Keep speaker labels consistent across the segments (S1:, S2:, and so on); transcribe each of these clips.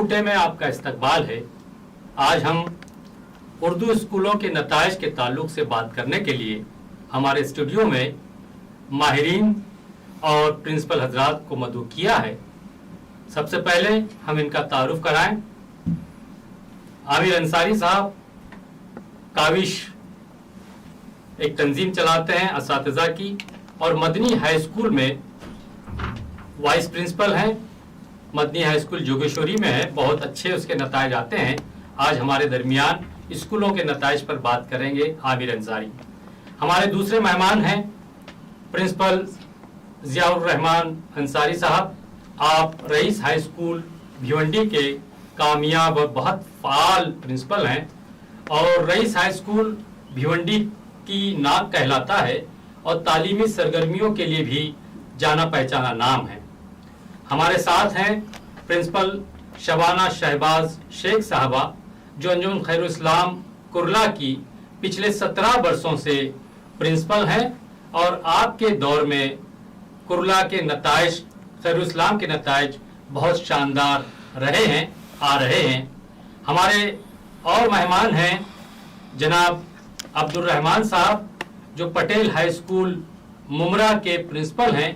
S1: बूटे में आपका इस्तकबाल है। आज हम उर्दू स्कूलों के नताइज के ताल्लुक से बात करने के लिए हमारे स्टूडियो में माहिरीन और प्रिंसिपल हजरात को मदऊ किया है। सबसे पहले हम इनका तारुफ कराएं। आमिर अंसारी साहब काविश एक तंजीम चलाते हैं असातिज़ा की और मदनी हाई स्कूल में वाइस प्रिंसिपल हैं। मदनी हाई स्कूल जोगेश्वरी में है, बहुत अच्छे उसके नताइज आते हैं। आज हमारे दरमियान स्कूलों के नताइज पर बात करेंगे आमिर अंसारी। हमारे दूसरे मेहमान हैं प्रिंसिपल ज़ियाउर रहमान अंसारी साहब। आप रईस हाई स्कूल भिवंडी के कामयाब और बहुत फ़ाल प्रिंसिपल हैं और रईस हाई स्कूल भिवंडी की नाक कहलाता है और तालीमी सरगर्मियों के लिए भी जाना पहचाना नाम है। हमारे साथ हैं प्रिंसिपल शबाना शहबाज शेख साहबा जो अंजुमन खैरुल इस्लाम कुरला की पिछले 17 वर्षों से प्रिंसिपल हैं और आपके दौर में कुरला के नताइज, खैरुल इस्लाम के नताइज बहुत शानदार रहे हैं, आ रहे हैं। हमारे और मेहमान हैं जनाब अब्दुल रहमान साहब जो पटेल हाई स्कूल मुमरा के प्रिंसिपल हैं।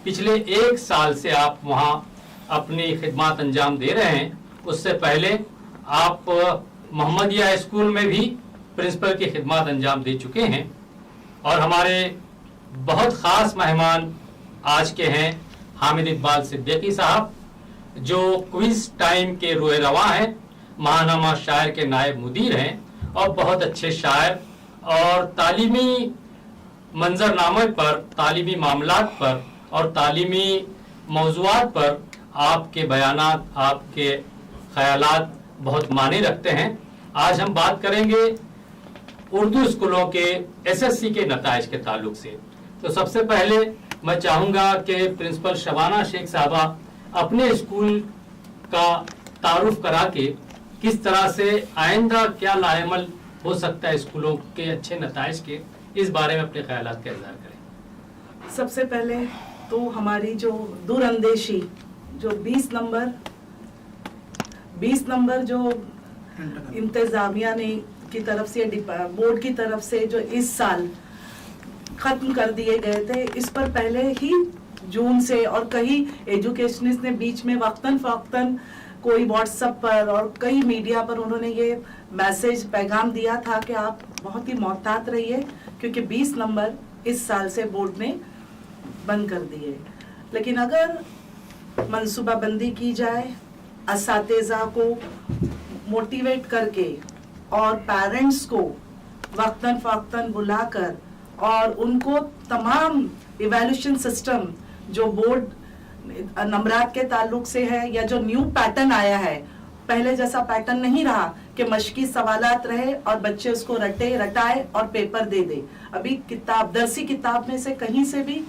S1: पिछले 1 साल से आप वहाँ अपनी खिदमत अंजाम दे रहे हैं। उससे पहले आप मोहम्मदिया हाई स्कूल में भी प्रिंसिपल की खिदमत अंजाम दे चुके हैं। और हमारे बहुत ख़ास मेहमान आज के हैं हामिद इकबाल सिद्दीकी साहब जो क्विज टाइम के रोए रवा हैं, महानामा शायर के नायब मुदीर हैं और बहुत अच्छे शायर और तालीमी मंजरनामे पर, तालीमी मामलात पर और तालीमी मौज़ूआत पर आपके बयानात, आपके ख़यालात बहुत माने रखते हैं। आज हम बात करेंगे उर्दू स्कूलों के एसएससी के नताइज के ताल्लुक से। तो सबसे पहले मैं चाहूँगा कि प्रिंसिपल शबाना शेख साहबा अपने स्कूल का तारुफ करा के किस तरह से आइंदा क्या लाएमल हो सकता है स्कूलों के अच्छे नताइज के, इस बारे में अपने ख्यालात का इज़हार करें।
S2: सबसे पहले तो हमारी जो दूरअंदेशी जो 20 नंबर जो इंतजामिया ने की तरफ से, बोर्ड की तरफ से जो इस साल खत्म कर दिए गए थे, इस पर पहले ही जून से और कई एजुकेशनिस्ट ने बीच में वक्तन फ़वक्तन कोई व्हाट्सएप पर और कई मीडिया पर उन्होंने ये मैसेज पैगाम दिया था कि आप बहुत ही मोहतात रहिए क्योंकि 20 नंबर इस साल से बोर्ड ने बंद कर दिए। लेकिन अगर मंसूबाबंदी की जाए, असातिज़ा को मोटिवेट करके और पेरेंट्स को वक्तन फ़वक्तन बुलाकर और उनको तमाम इवैल्यूएशन सिस्टम जो बोर्ड नंबरात के ताल्लुक से है या जो न्यू पैटर्न आया है, पहले जैसा पैटर्न नहीं रहा कि मशकी सवालात रहे और बच्चे उसको रटाए और पेपर दे दे। अभी दरसी किताब में से कहीं से भी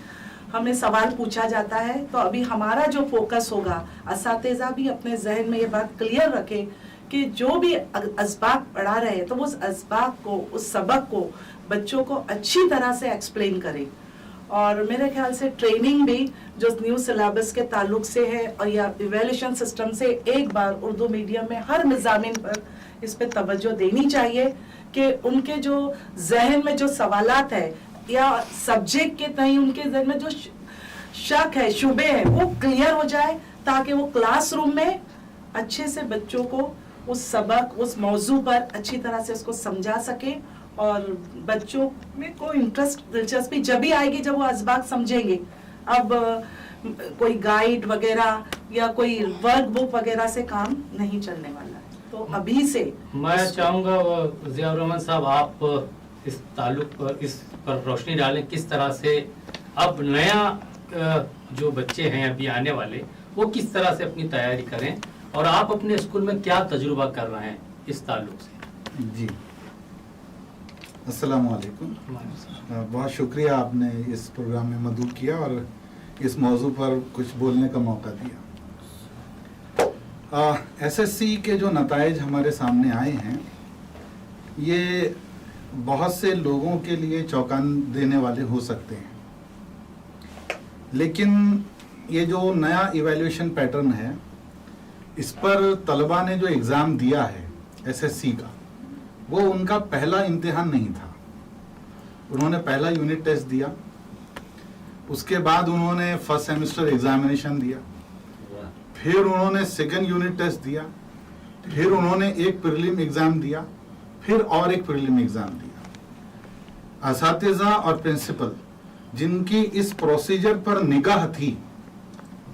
S2: हमें सवाल पूछा जाता है। तो अभी हमारा जो फोकस होगा, असातिज़ा भी अपने जहन में ये बात क्लियर रखे कि जो भी असबाक पढ़ा रहे हैं तो वो उस असबाक को, उस सबक को बच्चों को अच्छी तरह से एक्सप्लेन करें। और मेरे ख्याल से ट्रेनिंग भी जो न्यू सिलेबस के ताल्लुक से है और या इवैल्यूएशन सिस्टम से एक बार उर्दू मीडियम में हर मज़ामिन पर इस पे तवज्जो देनी चाहिए कि उनके जो जहन में जो सवालात है या सब्जेक्ट के तय उनके जहन में जो शक है, शुबे है, वो क्लियर हो जाए ताकि वो क्लासरूम में अच्छे से बच्चों को उस सबक, उस मौजू पर अच्छी तरह से उसको समझा सके और बच्चों में कोई इंटरेस्ट, दिलचस्पी जब भी आएगी जब वो असबाक समझेंगे। अब कोई गाइड वगैरह या कोई वर्क बुक वगैरह से काम नहीं चलने वाला है। तो अभी से
S1: मैं चाहूँगा ज़ियाउर रहमान साहब आप इस ताल्लुक पर, इस पर रोशनी डालें किस तरह से अब नया जो बच्चे हैं अभी आने वाले वो किस तरह से अपनी तैयारी करें और आप अपने स्कूल में क्या तजुर्बा कर रहे हैं इस ताल्लुक से।
S3: जी, अस्सलाम वालेकुम। बहुत शुक्रिया आपने इस प्रोग्राम में मदऊ किया और इस मौजू पर कुछ बोलने का मौका दिया। एसएससी के जो नताइज हमारे सामने आए हैं ये बहुत से लोगों के लिए चौंकाने देने वाले हो सकते हैं, लेकिन ये जो नया इवैल्यूएशन पैटर्न है इस पर तलबा ने जो एग्ज़ाम दिया है SSC का, वो उनका पहला इम्तिहान नहीं था। उन्होंने पहला यूनिट टेस्ट दिया, उसके बाद उन्होंने फर्स्ट सेमेस्टर एग्जामिनेशन दिया, फिर उन्होंने सेकंड यूनिट टेस्ट दिया, फिर उन्होंने एक प्रीलिम एग्जाम दिया, फिर और एक प्रीलिम एग्जाम दिया। असातिज़ा और प्रिंसिपल जिनकी इस प्रोसीजर पर निगाह थी,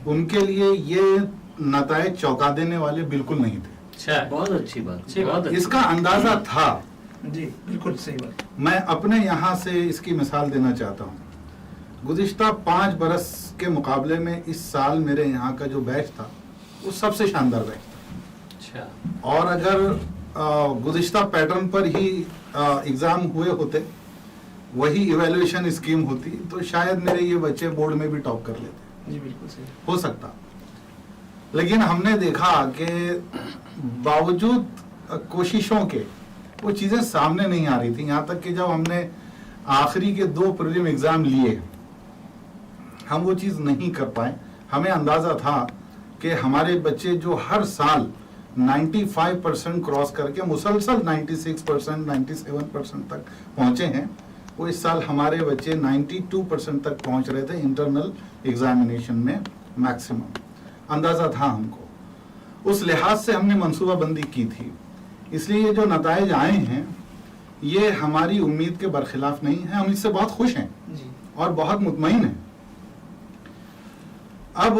S3: उनके लिए ये नताइज चौंका देने वाले बिल्कुल नहीं थे।
S1: अच्छा,
S4: बहुत अच्छी बात,
S1: अच्छी बात।
S4: बहुत अच्छी।
S3: इसका अंदाजा था।
S5: जी बिल्कुल सही बात।
S3: मैं अपने यहाँ से इसकी मिसाल देना चाहता हूँ। गुज़िश्ता 5 बरस के मुकाबले में इस साल मेरे यहाँ का जो बैच था वो सबसे शानदार बैच था।
S1: अच्छा,
S3: और अगर गुज़िश्ता पैटर्न पर ही एग्ज़ाम हुए होते, वही इवैल्यूएशन स्कीम होती, तो शायद मेरे ये बच्चे बोर्ड में भी टॉप कर लेते।
S5: जी बिल्कुल सही।
S3: हो सकता, लेकिन हमने देखा कि बावजूद कोशिशों के वो चीज़ें सामने नहीं आ रही थी। यहाँ तक कि जब हमने आखिरी के 2 प्रीलिम एग्ज़ाम लिए, हम वो चीज़ नहीं कर पाए। हमें अंदाज़ा था कि हमारे बच्चे जो हर साल 95% क्रॉस करके मुसलसल 96%, 97% तक पहुँचे हैं, वो इस साल हमारे बच्चे 92% तक पहुँच रहे थे इंटरनल एग्जामिनेशन में मैक्सिमम। अंदाज़ा था हमको, उस लिहाज से हमने मनसूबाबंदी की थी। इसलिए ये जो नताइज आए हैं, ये हमारी उम्मीद के बरखिलाफ नहीं है। हम इससे बहुत खुश हैं
S5: जी।
S3: और बहुत मुतमईन हैं। अब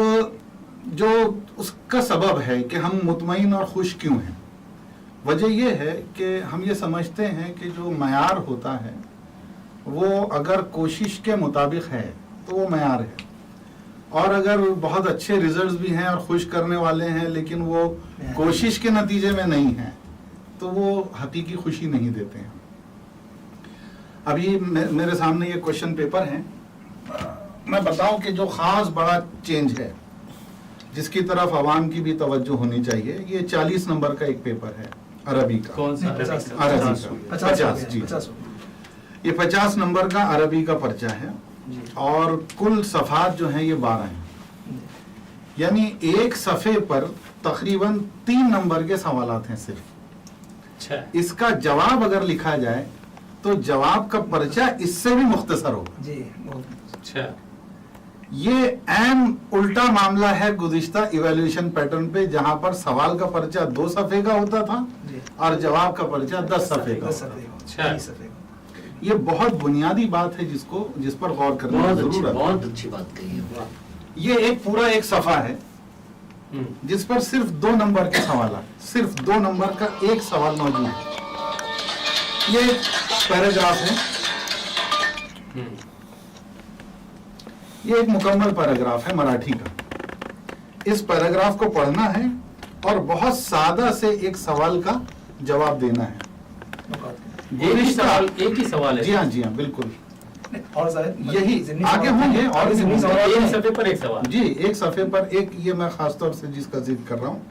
S3: जो उसका सबब है कि हम मुतमईन और खुश क्यों हैं, वजह यह है कि हम ये समझते हैं कि जो मयार होता है वो अगर कोशिश के मुताबिक है तो वो मयार है, और अगर बहुत अच्छे रिजल्ट्स भी हैं और खुश करने वाले हैं लेकिन वो कोशिश के नतीजे में नहीं हैं, तो वो हकीकी खुशी नहीं देते हैं। अभी मेरे सामने ये क्वेश्चन पेपर है। मैं बताऊं कि जो खास बड़ा चेंज है जिसकी तरफ आवाम की भी तवज्जो होनी चाहिए, ये 40 नंबर का एक पेपर है अरबी का।
S1: कौन सा?
S3: अरबी का
S5: 50
S3: जी।
S5: 50
S3: ये 50 नंबर का अरबी का पर्चा है
S5: जी।
S3: और कुल सफ़ात जो हैं ये 12 हैं। यानी एक सफ़े पर तकरीबन 3 नंबर के सवालात हैं सिर्फ।
S1: अच्छा,
S3: इसका जवाब अगर लिखा जाए तो जवाब का पर्चा इससे भी मुख्तसर होगा।
S5: जी बहुत।
S1: अच्छा,
S3: ये ऐन उल्टा मामला है गुज़िश्ता इवैल्यूएशन पैटर्न पे, जहां पर सवाल का पर्चा 2 सफ़े का होता था
S5: जी।
S3: और जवाब का पर्चा 10 सफ़े का
S5: 10
S3: होता
S5: सफ़े
S3: था।
S1: अच्छा।
S5: 20 सफ़े।
S3: ये बहुत बुनियादी बात है जिस पर गौर करने
S4: बहुत
S3: की
S4: अच्छी,
S3: जरूरत है।
S4: बहुत अच्छी बात कही है। वाह।
S3: ये एक पूरा एक सफ़ा है जिस पर सिर्फ 2 नंबर के सवाल है, सिर्फ 2 नंबर का एक सवाल मौजूद है। ये एक पैराग्राफ है, ये एक मुकम्मल पैराग्राफ है मराठी का। इस पैराग्राफ को पढ़ना है और बहुत सादा से एक सवाल का जवाब देना है।
S1: एक ही सवाल है।
S3: जी हाँ बिल्कुल।
S5: और शायद
S3: यही
S5: ज़िमनी
S3: आगे
S5: सवाल
S3: होंगे
S5: हैं।
S3: और भी
S5: ज़िमनी
S3: होंगे।
S5: सवाल
S1: एक
S5: हैं।
S1: सफ़े पर एक सवाल।
S3: जी, एक सफ़े पर एक, ये मैं खास तौर से जिसका जिक्र कर रहा हूँ,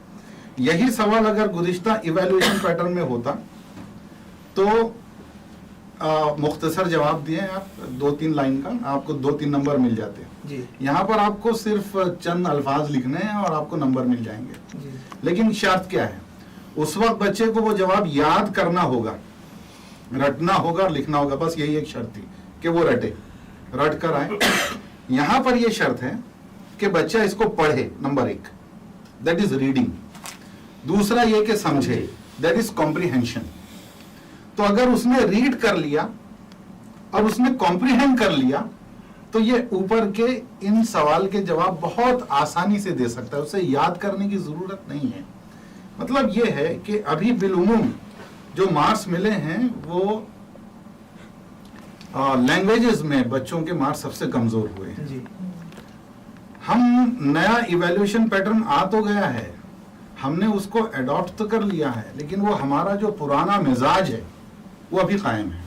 S3: यही सवाल अगर गुज़िश्ता इवैल्यूएशन पैटर्न में होता तो मुख्तसर जवाब दिए आप 2-3 लाइन का, आपको 2-3 नंबर मिल जाते।
S5: जी
S3: यहाँ पर आपको सिर्फ चंद अल्फाज लिखने हैं और आपको नंबर मिल जाएंगे।
S5: जी।
S3: लेकिन शर्त क्या है, उस वक्त बच्चे को वो जवाब याद करना होगा, रटना होगा और लिखना होगा। बस यही एक शर्त थी कि वो रट कर आए। यहाँ पर ये शर्त है कि बच्चा इसको पढ़े, नंबर 1 दैट इज रीडिंग, दूसरा ये कि समझे दैट इज कॉम्प्रिहेंशन। तो अगर उसने रीड कर लिया और उसने कॉम्प्रिहेंड कर लिया तो ये ऊपर के इन सवाल के जवाब बहुत आसानी से दे सकता है, उसे याद करने की जरूरत नहीं है। मतलब ये है कि अभी बिलउमूम जो मार्क्स मिले हैं वो लैंग्वेजेस में बच्चों के मार्क्स सबसे कमजोर हुए हैं।
S5: जी।
S3: हम नया इवैल्यूएशन पैटर्न आ तो गया है, हमने उसको अडॉप्ट तो कर लिया है, लेकिन वो हमारा जो पुराना मिजाज है वो अभी कायम है।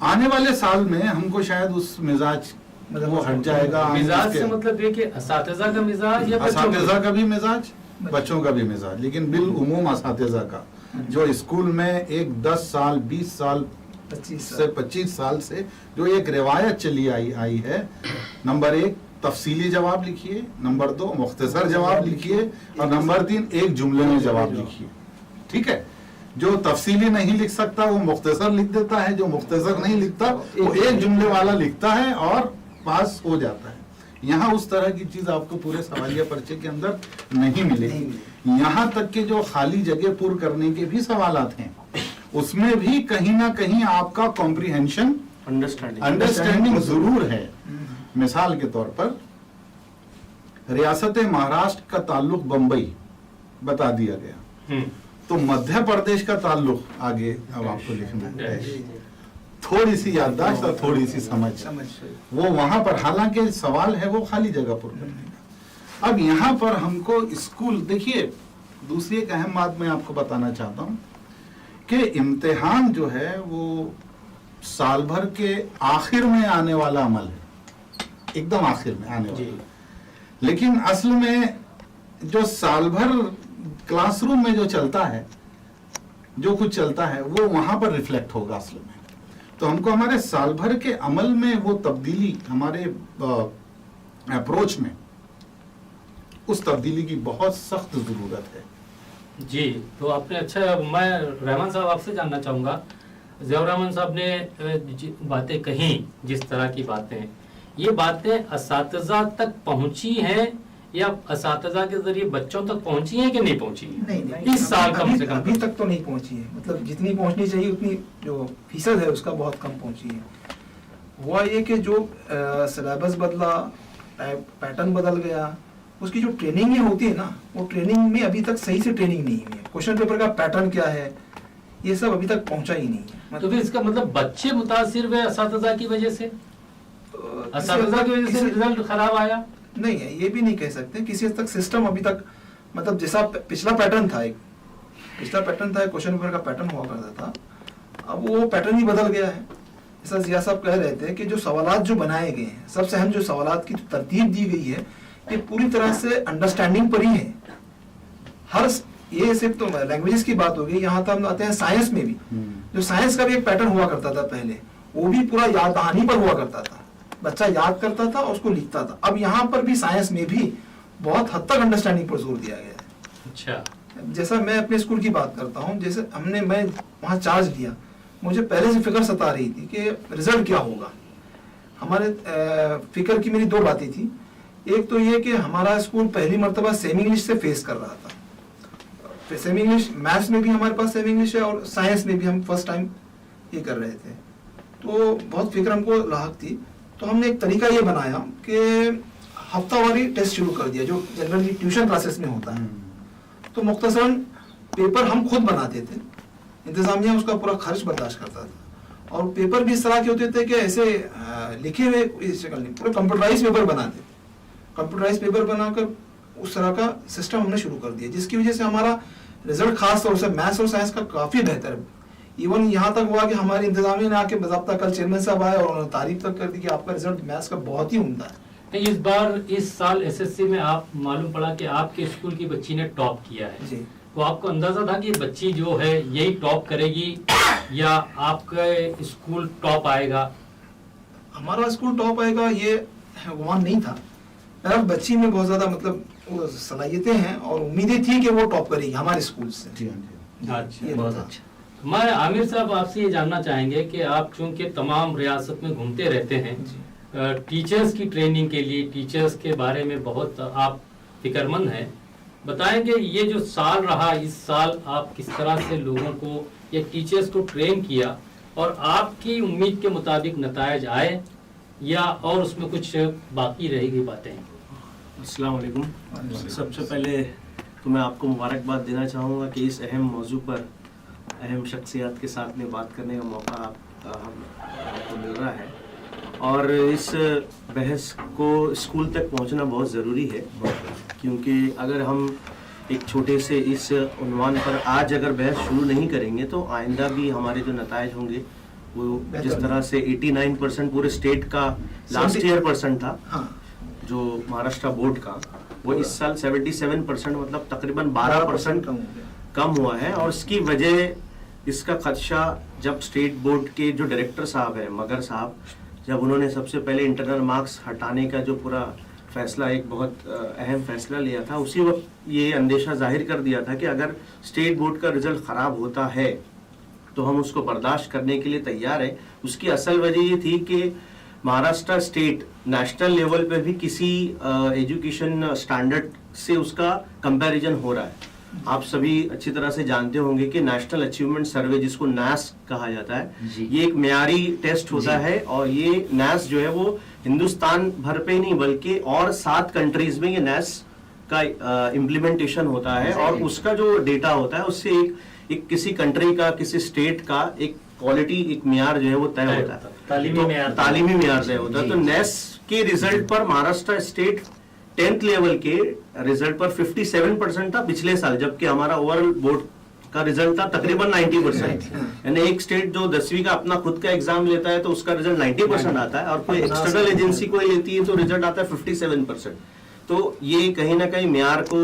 S3: आने वाले साल में हमको शायद उस मिजाज वो हट जाएगा।
S1: मिजाज से मतलब ये कि असातिज़ा का मिजाज या बच्चों का?
S3: असातिज़ा का भी मिजाज, बच्चों का भी मिजाज, लेकिन बिल उमूम असातिज़ा का जो स्कूल में एक 10 साल 20 साल
S5: 25
S3: से 25 साल से जो एक रिवायत चली आई है, नंबर 1 तफसीली जवाब लिखिए, नंबर 2 मुख्तसर जवाब लिखिए, और नंबर 3 एक जुमले में जवाब लिखिए। ठीक है, जो तफसीली नहीं लिख सकता वो मुख्तसर लिख देता है, जो मुख्तसर नहीं लिखता वो एक जुमले वाला लिखता है और पास हो जाता है। यहाँ उस तरह की चीज आपको पूरे सवालिया पर्चे के अंदर नहीं मिलेगी। यहाँ तक के जो खाली जगह पूर्ण करने के भी सवालात हैं, उसमें भी कहीं ना कहीं आपका कॉम्प्रिहेंशन अंडरस्टैंडिंग जरूर है। मिसाल के तौर पर रियासत महाराष्ट्र का ताल्लुक बंबई बता दिया गया, तो मध्य प्रदेश का ताल्लुक आगे अब आपको लिखना है। थोड़ी सी याददाश्त और थोड़ी सी समझ वो वहां पर, हालांकि सवाल है वो खाली जगह पर करने का। अब यहाँ पर हमको स्कूल, देखिए दूसरी एक अहम बात मैं आपको बताना चाहता हूँ कि इम्तिहान जो है वो साल भर के आखिर में आने वाला अमल है, एकदम आखिर में आने वाला। लेकिन असल में जो साल भर क्लासरूम में जो चलता है, जो कुछ चलता है, वो वहां पर रिफ्लेक्ट होगा असल में। तो हमको हमारे साल भर के अमल में वो तब्दीली, हमारे अप्रोच में उस तब्दीली की बहुत सख्त जरूरत है।
S1: जी, तो आपने अच्छा, मैं रहमान साहब आपसे जानना चाहूँगा, ज़ियाउर रहमान साहब ने बातें कही, जिस तरह की बातें, ये बातें असातिज़ा तक पहुँची हैं या असातिज़ा के जरिए बच्चों तक पहुँची हैं कि नहीं पहुँची हैं?
S5: नहीं,
S1: इस साल कम से कम
S5: अभी तक तो नहीं पहुंची है। मतलब जितनी पहुंचनी चाहिए उतनी जो फीसद है उसका बहुत कम पहुंची है। हुआ ये कि जो सिलेबस बदला, पैटर्न बदल गया, उसकी जो ट्रेनिंग होती है ना, वो ट्रेनिंग में अभी तक सही से ट्रेनिंग नहीं हुई है। क्वेश्चन पेपर का पैटर्न क्या है, ये सब अभी तक पहुंचा ही नहीं है।
S1: तो फिर इसका मतलब बच्चे मुतासिर हुए असातिज़ा की वजह से, असातिज़ा की वजह से रिजल्ट खराब आया?
S5: नहीं है, ये भी नहीं कह सकते। किसी हद तक सिस्टम अभी तक, मतलब जैसा पिछला पैटर्न था, एक क्वेश्चन पेपर का पैटर्न हुआ करता था, अब वो पैटर्न ही बदल गया है। जैसा जिया साहब कह रहे थे कि जो सवालात जो बनाए गए हैं, सबसे अहम जो सवालात की तरतीब दी गई है, ये पूरी तरह से अंडरस्टैंडिंग पर ही है। हर, ये सिर्फ तो लैंग्वेजेस की बात हो गई, यहाँ तक हम आते हैं साइंस में भी। जो साइंस का भी एक पैटर्न हुआ करता था पहले, वो भी पूरा याद दहानी पर हुआ करता था, बच्चा याद करता था और उसको लिखता था। अब यहाँ पर भी साइंस में भी बहुत हद तक अंडरस्टैंडिंग पर जोर दिया गया है।
S1: अच्छा, जैसा
S5: मैं अपने स्कूल की बात करता हूँ, जैसे मैं वहाँ चार्ज लिया, मुझे पहले से फिक्र सता रही थी कि रिजल्ट क्या होगा। हमारे फिक्र की मेरी 2 बातें थी। एक तो ये कि हमारा स्कूल पहली मर्तबा सेमी इंग्लिश से फेस कर रहा था। सेमी इंग्लिश, मैथ्स में भी हमारे पास सेमी इंग्लिश है और साइंस में भी हम फर्स्ट टाइम ये कर रहे थे, तो बहुत फिक्र हमको लाहक थी। तो हमने एक तरीका ये बनाया कि हफ्तावारी टेस्ट शुरू कर दिया, जो जनरली ट्यूशन क्लासेस में होता है। तो मुख्तसरन पेपर हम खुद बनाते थे, इंतजामिया उसका पूरा खर्च बर्दाश्त करता था, और पेपर भी इस तरह के होते थे कि ऐसे लिखे हुए इस शक्ल नहीं, पूरे कंप्यूटराइज पेपर बनाते थे। कंप्यूटराइज पेपर बनाकर उस तरह का सिस्टम हमने शुरू कर दिया, जिसकी वजह से हमारा रिजल्ट खास तौर से मैथ्स और साइंस का काफी बेहतर है। इवन यहाँ तक हुआ कि हमारे इंतजामिया ने आके बाज़ाब्ता कल चेयरमैन साहब आए और उन्होंने तारीफ तक कर दी कि आपका रिजल्ट मैथ्स का बहुत ही उम्दा है।
S1: इस बार, इस साल एसएससी में आप मालूम पड़ा कि आपके स्कूल की बच्ची ने टॉप किया है
S5: जी।
S1: तो आपको अंदाजा था कि बच्ची जो है यही टॉप करेगी या आपका स्कूल टॉप आएगा?
S5: हमारा स्कूल टॉप आएगा ये गुमान नहीं था। मेरा बच्ची में बहुत ज्यादा मतलब वो सलाहियतें हैं और उम्मीदें थी कि वो टॉप करेगी हमारे स्कूल से।
S1: अच्छा,
S4: बहुत अच्छा।
S1: मैं आमिर साहब आपसे ये जानना चाहेंगे कि आप चूंकि तमाम रियासत में घूमते रहते हैं, टीचर्स की ट्रेनिंग के लिए, टीचर्स के बारे में बहुत आप फिक्रमंद हैं, बताएंगे ये जो साल रहा, इस साल आप किस तरह से लोगों को या टीचर्स को ट्रेन किया और आपकी उम्मीद के मुताबिक नतायज आए या और उसमें कुछ बाकी रहेगी बातें?
S6: अस्सलाम वालेकुम। सबसे पहले तो मैं आपको मुबारकबाद देना चाहूँगा कि इस अहम मौजू पर अहम शख्सियत के साथ में बात करने का मौका हमको मिल रहा है, और इस बहस को स्कूल तक पहुंचना बहुत ज़रूरी है, क्योंकि अगर हम एक छोटे से इस उन्वान पर आज अगर बहस शुरू नहीं करेंगे तो आइंदा भी हमारे जो नतायज होंगे वो जिस तरह से 89% पूरे स्टेट का लास्ट ईयर परसेंट था, जो महाराष्ट्र बोर्ड का, वो इस साल 77%, मतलब तकरीबन 12% कम हुआ है। और इसकी वजह, इसका खदशा जब स्टेट बोर्ड के जो डायरेक्टर साहब हैं मगर साहब, जब उन्होंने सबसे पहले इंटरनल मार्क्स हटाने का जो पूरा फैसला एक बहुत अहम फैसला लिया था, उसी वक्त ये अंदेशा जाहिर कर दिया था कि अगर स्टेट बोर्ड का रिजल्ट खराब होता है तो हम उसको बर्दाश्त करने के लिए तैयार है। उसकी असल वजह ये थी कि महाराष्ट्र स्टेट नेशनल लेवल पे भी किसी एजुकेशन स्टैंडर्ड से उसका कंपैरिजन हो रहा है। आप सभी अच्छी तरह से जानते होंगे कि नेशनल अचीवमेंट सर्वे, जिसको नैस कहा जाता है,
S4: जी।
S6: ये एक म्यारी टेस्ट होता है और ये नैस जो है वो हिंदुस्तान भर पे नहीं बल्कि और 7 कंट्रीज में ये नैस का इम्प्लीमेंटेशन होता है और उसका जो डेटा होता है उससे एक किसी कंट्री का, किसी स्टेट का एक क्वालिटी, एक म्यार जो है वो तय होता है,
S4: तालीमी म्यार
S6: तालीमी म्यार तय होता है। तो
S4: जी।
S6: नैस के रिजल्ट पर महाराष्ट्र स्टेट 10th लेवल के रिजल्ट पर 57% था पिछले साल, जबकि हमारा ओवरऑल बोर्ड का रिजल्ट था तकरीबन 90%। यानी एक स्टेट जो 10वीं का अपना खुद का एग्जाम लेता है तो उसका रिजल्ट 90% आता है और कोई एक्सटर्नल एजेंसी कोई लेती है तो रिजल्ट आता है 57%। तो ये कहीं ना कहीं म्यार को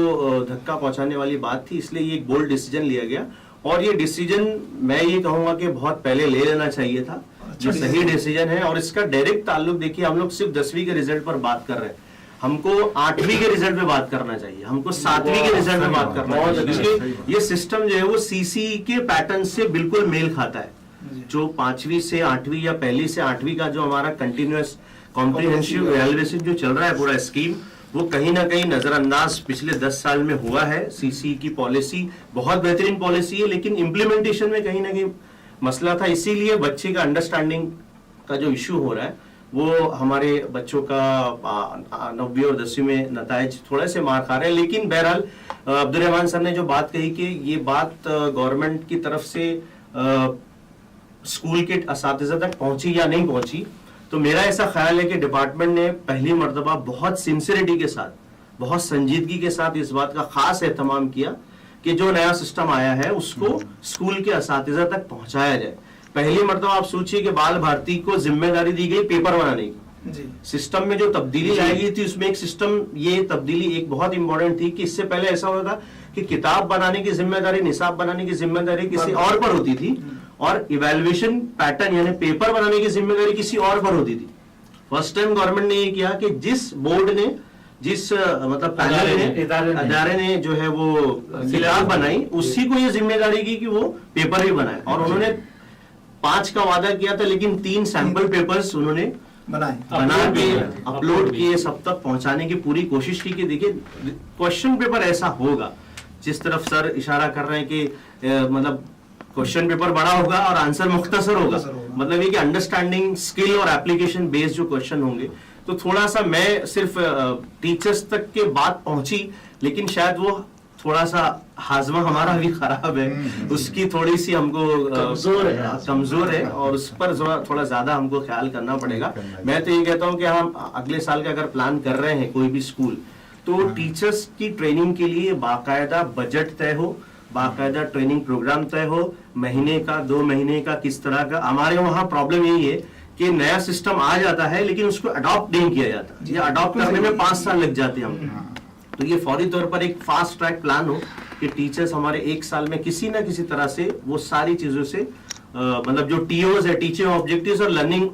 S6: धक्का पहुंचाने वाली बात थी, इसलिए ये एक बोल्ड डिसीजन लिया गया और ये डिसीजन मैं ये कहूंगा कि बहुत पहले ले लेना चाहिए था। ये सही डिसीजन है और इसका डायरेक्ट ताल्लुक, देखिए हम लोग सिर्फ 10वीं के रिजल्ट पर बात कर रहे हैं, हमको 8वीं के रिजल्ट पे बात करना चाहिए, हमको 7वीं के रिजल्ट पे बात करना चाहिए, क्योंकि ये सिस्टम जो है वो सीसी के पैटर्न से बिल्कुल मेल खाता है। जो 5वीं से 8वीं या पहली से 8वीं का जो हमारा कंटिन्यूअस कॉम्प्रिहेंसिव इवैल्यूएशन जो चल रहा है पूरा स्कीम, वो कहीं ना कहीं नजरअंदाज पिछले 10 साल में हुआ है। सीसी की पॉलिसी बहुत बेहतरीन पॉलिसी है, लेकिन इम्प्लीमेंटेशन में कहीं ना कहीं मसला था। इसीलिए बच्चे का अंडरस्टैंडिंग का जो इश्यू हो रहा है वो हमारे बच्चों का 9वीं और 10वीं में नताइज थोड़े से मार खा रहे हैं। लेकिन बहरहाल अब्दुल रहमान सर ने जो बात कही कि ये बात गवर्नमेंट की तरफ से स्कूल के असातिज़ा तक पहुंची या नहीं पहुंची, तो मेरा ऐसा ख्याल है कि डिपार्टमेंट ने पहली मर्तबा बहुत सिंसियरिटी के साथ, बहुत संजीदगी के साथ इस बात का खास एहतमाम किया कि जो नया सिस्टम आया है उसको स्कूल के असातिज़ा तक पहुंचाया जाए। पहली मर्तबा आप सोचिए कि बाल भारती को जिम्मेदारी दी गई पेपर बनाने की।
S5: जी।
S6: सिस्टम में जो तब्दीली लाई गई थी उसमें एक सिस्टम, ये तब्दीली एक बहुत इंपॉर्टेंट थी कि इससे पहले ऐसा होता था कि किताब बनाने की जिम्मेदारी, निसाब बनाने की जिम्मेदारी किसी और पर होती थी और इवैल्यूएशन पैटर्न यानी पेपर बनाने की जिम्मेदारी किसी और पर होती थी। फर्स्ट टाइम गवर्नमेंट ने ये किया कि जिस बोर्ड ने, जिस मतलब पैनल ने, अदारे ने जो है वो किताब बनाई, उसी को ये जिम्मेदारी की कि वो पेपर भी बनाए। और उन्होंने 5 का वादा किया था, लेकिन 3 सैंपल पेपर्स उन्होंने बना के अपलोड किए, सब तक पहुंचाने की पूरी कोशिश की। कि देखिए क्वेश्चन पेपर ऐसा होगा, जिस तरफ सर इशारा कर रहे हैं कि मतलब क्वेश्चन पेपर बड़ा होगा और आंसर मुख्तसर होगा, मतलब ये कि अंडरस्टैंडिंग, स्किल और एप्लीकेशन बेस्ड जो क्वेश्चन होंगे। तो थोड़ा सा मैं सिर्फ टीचर्स तक के बात पहुंची, लेकिन शायद वो थोड़ा सा हाजमा हमारा भी खराब है, उसकी थोड़ी सी हमको कमजोर है और उस पर थोड़ा ज्यादा हमको ख्याल करना पड़ेगा। मैं तो ये कहता हूँ कि हम अगले साल का अगर प्लान कर रहे हैं कोई भी स्कूल, तो टीचर्स की ट्रेनिंग के लिए बाकायदा बजट तय हो, बाकायदा ट्रेनिंग प्रोग्राम तय हो, महीने का 2 महीने का किस तरह का। हमारे वहाँ प्रॉब्लम यही है कि नया सिस्टम आ जाता है लेकिन उसको अडॉप्ट नहीं किया जाता, या अडॉप्ट करने में 5 साल लग जाते हैं हमको। तो ये फौरी तौर पर एक फास्ट ट्रैक प्लान हो कि टीचर्स हमारे 1 साल में किसी ना किसी तरह से वो सारी चीजों से मतलब जो टीओज है, टीचिंग ऑब्जेक्टिव्स और लर्निंग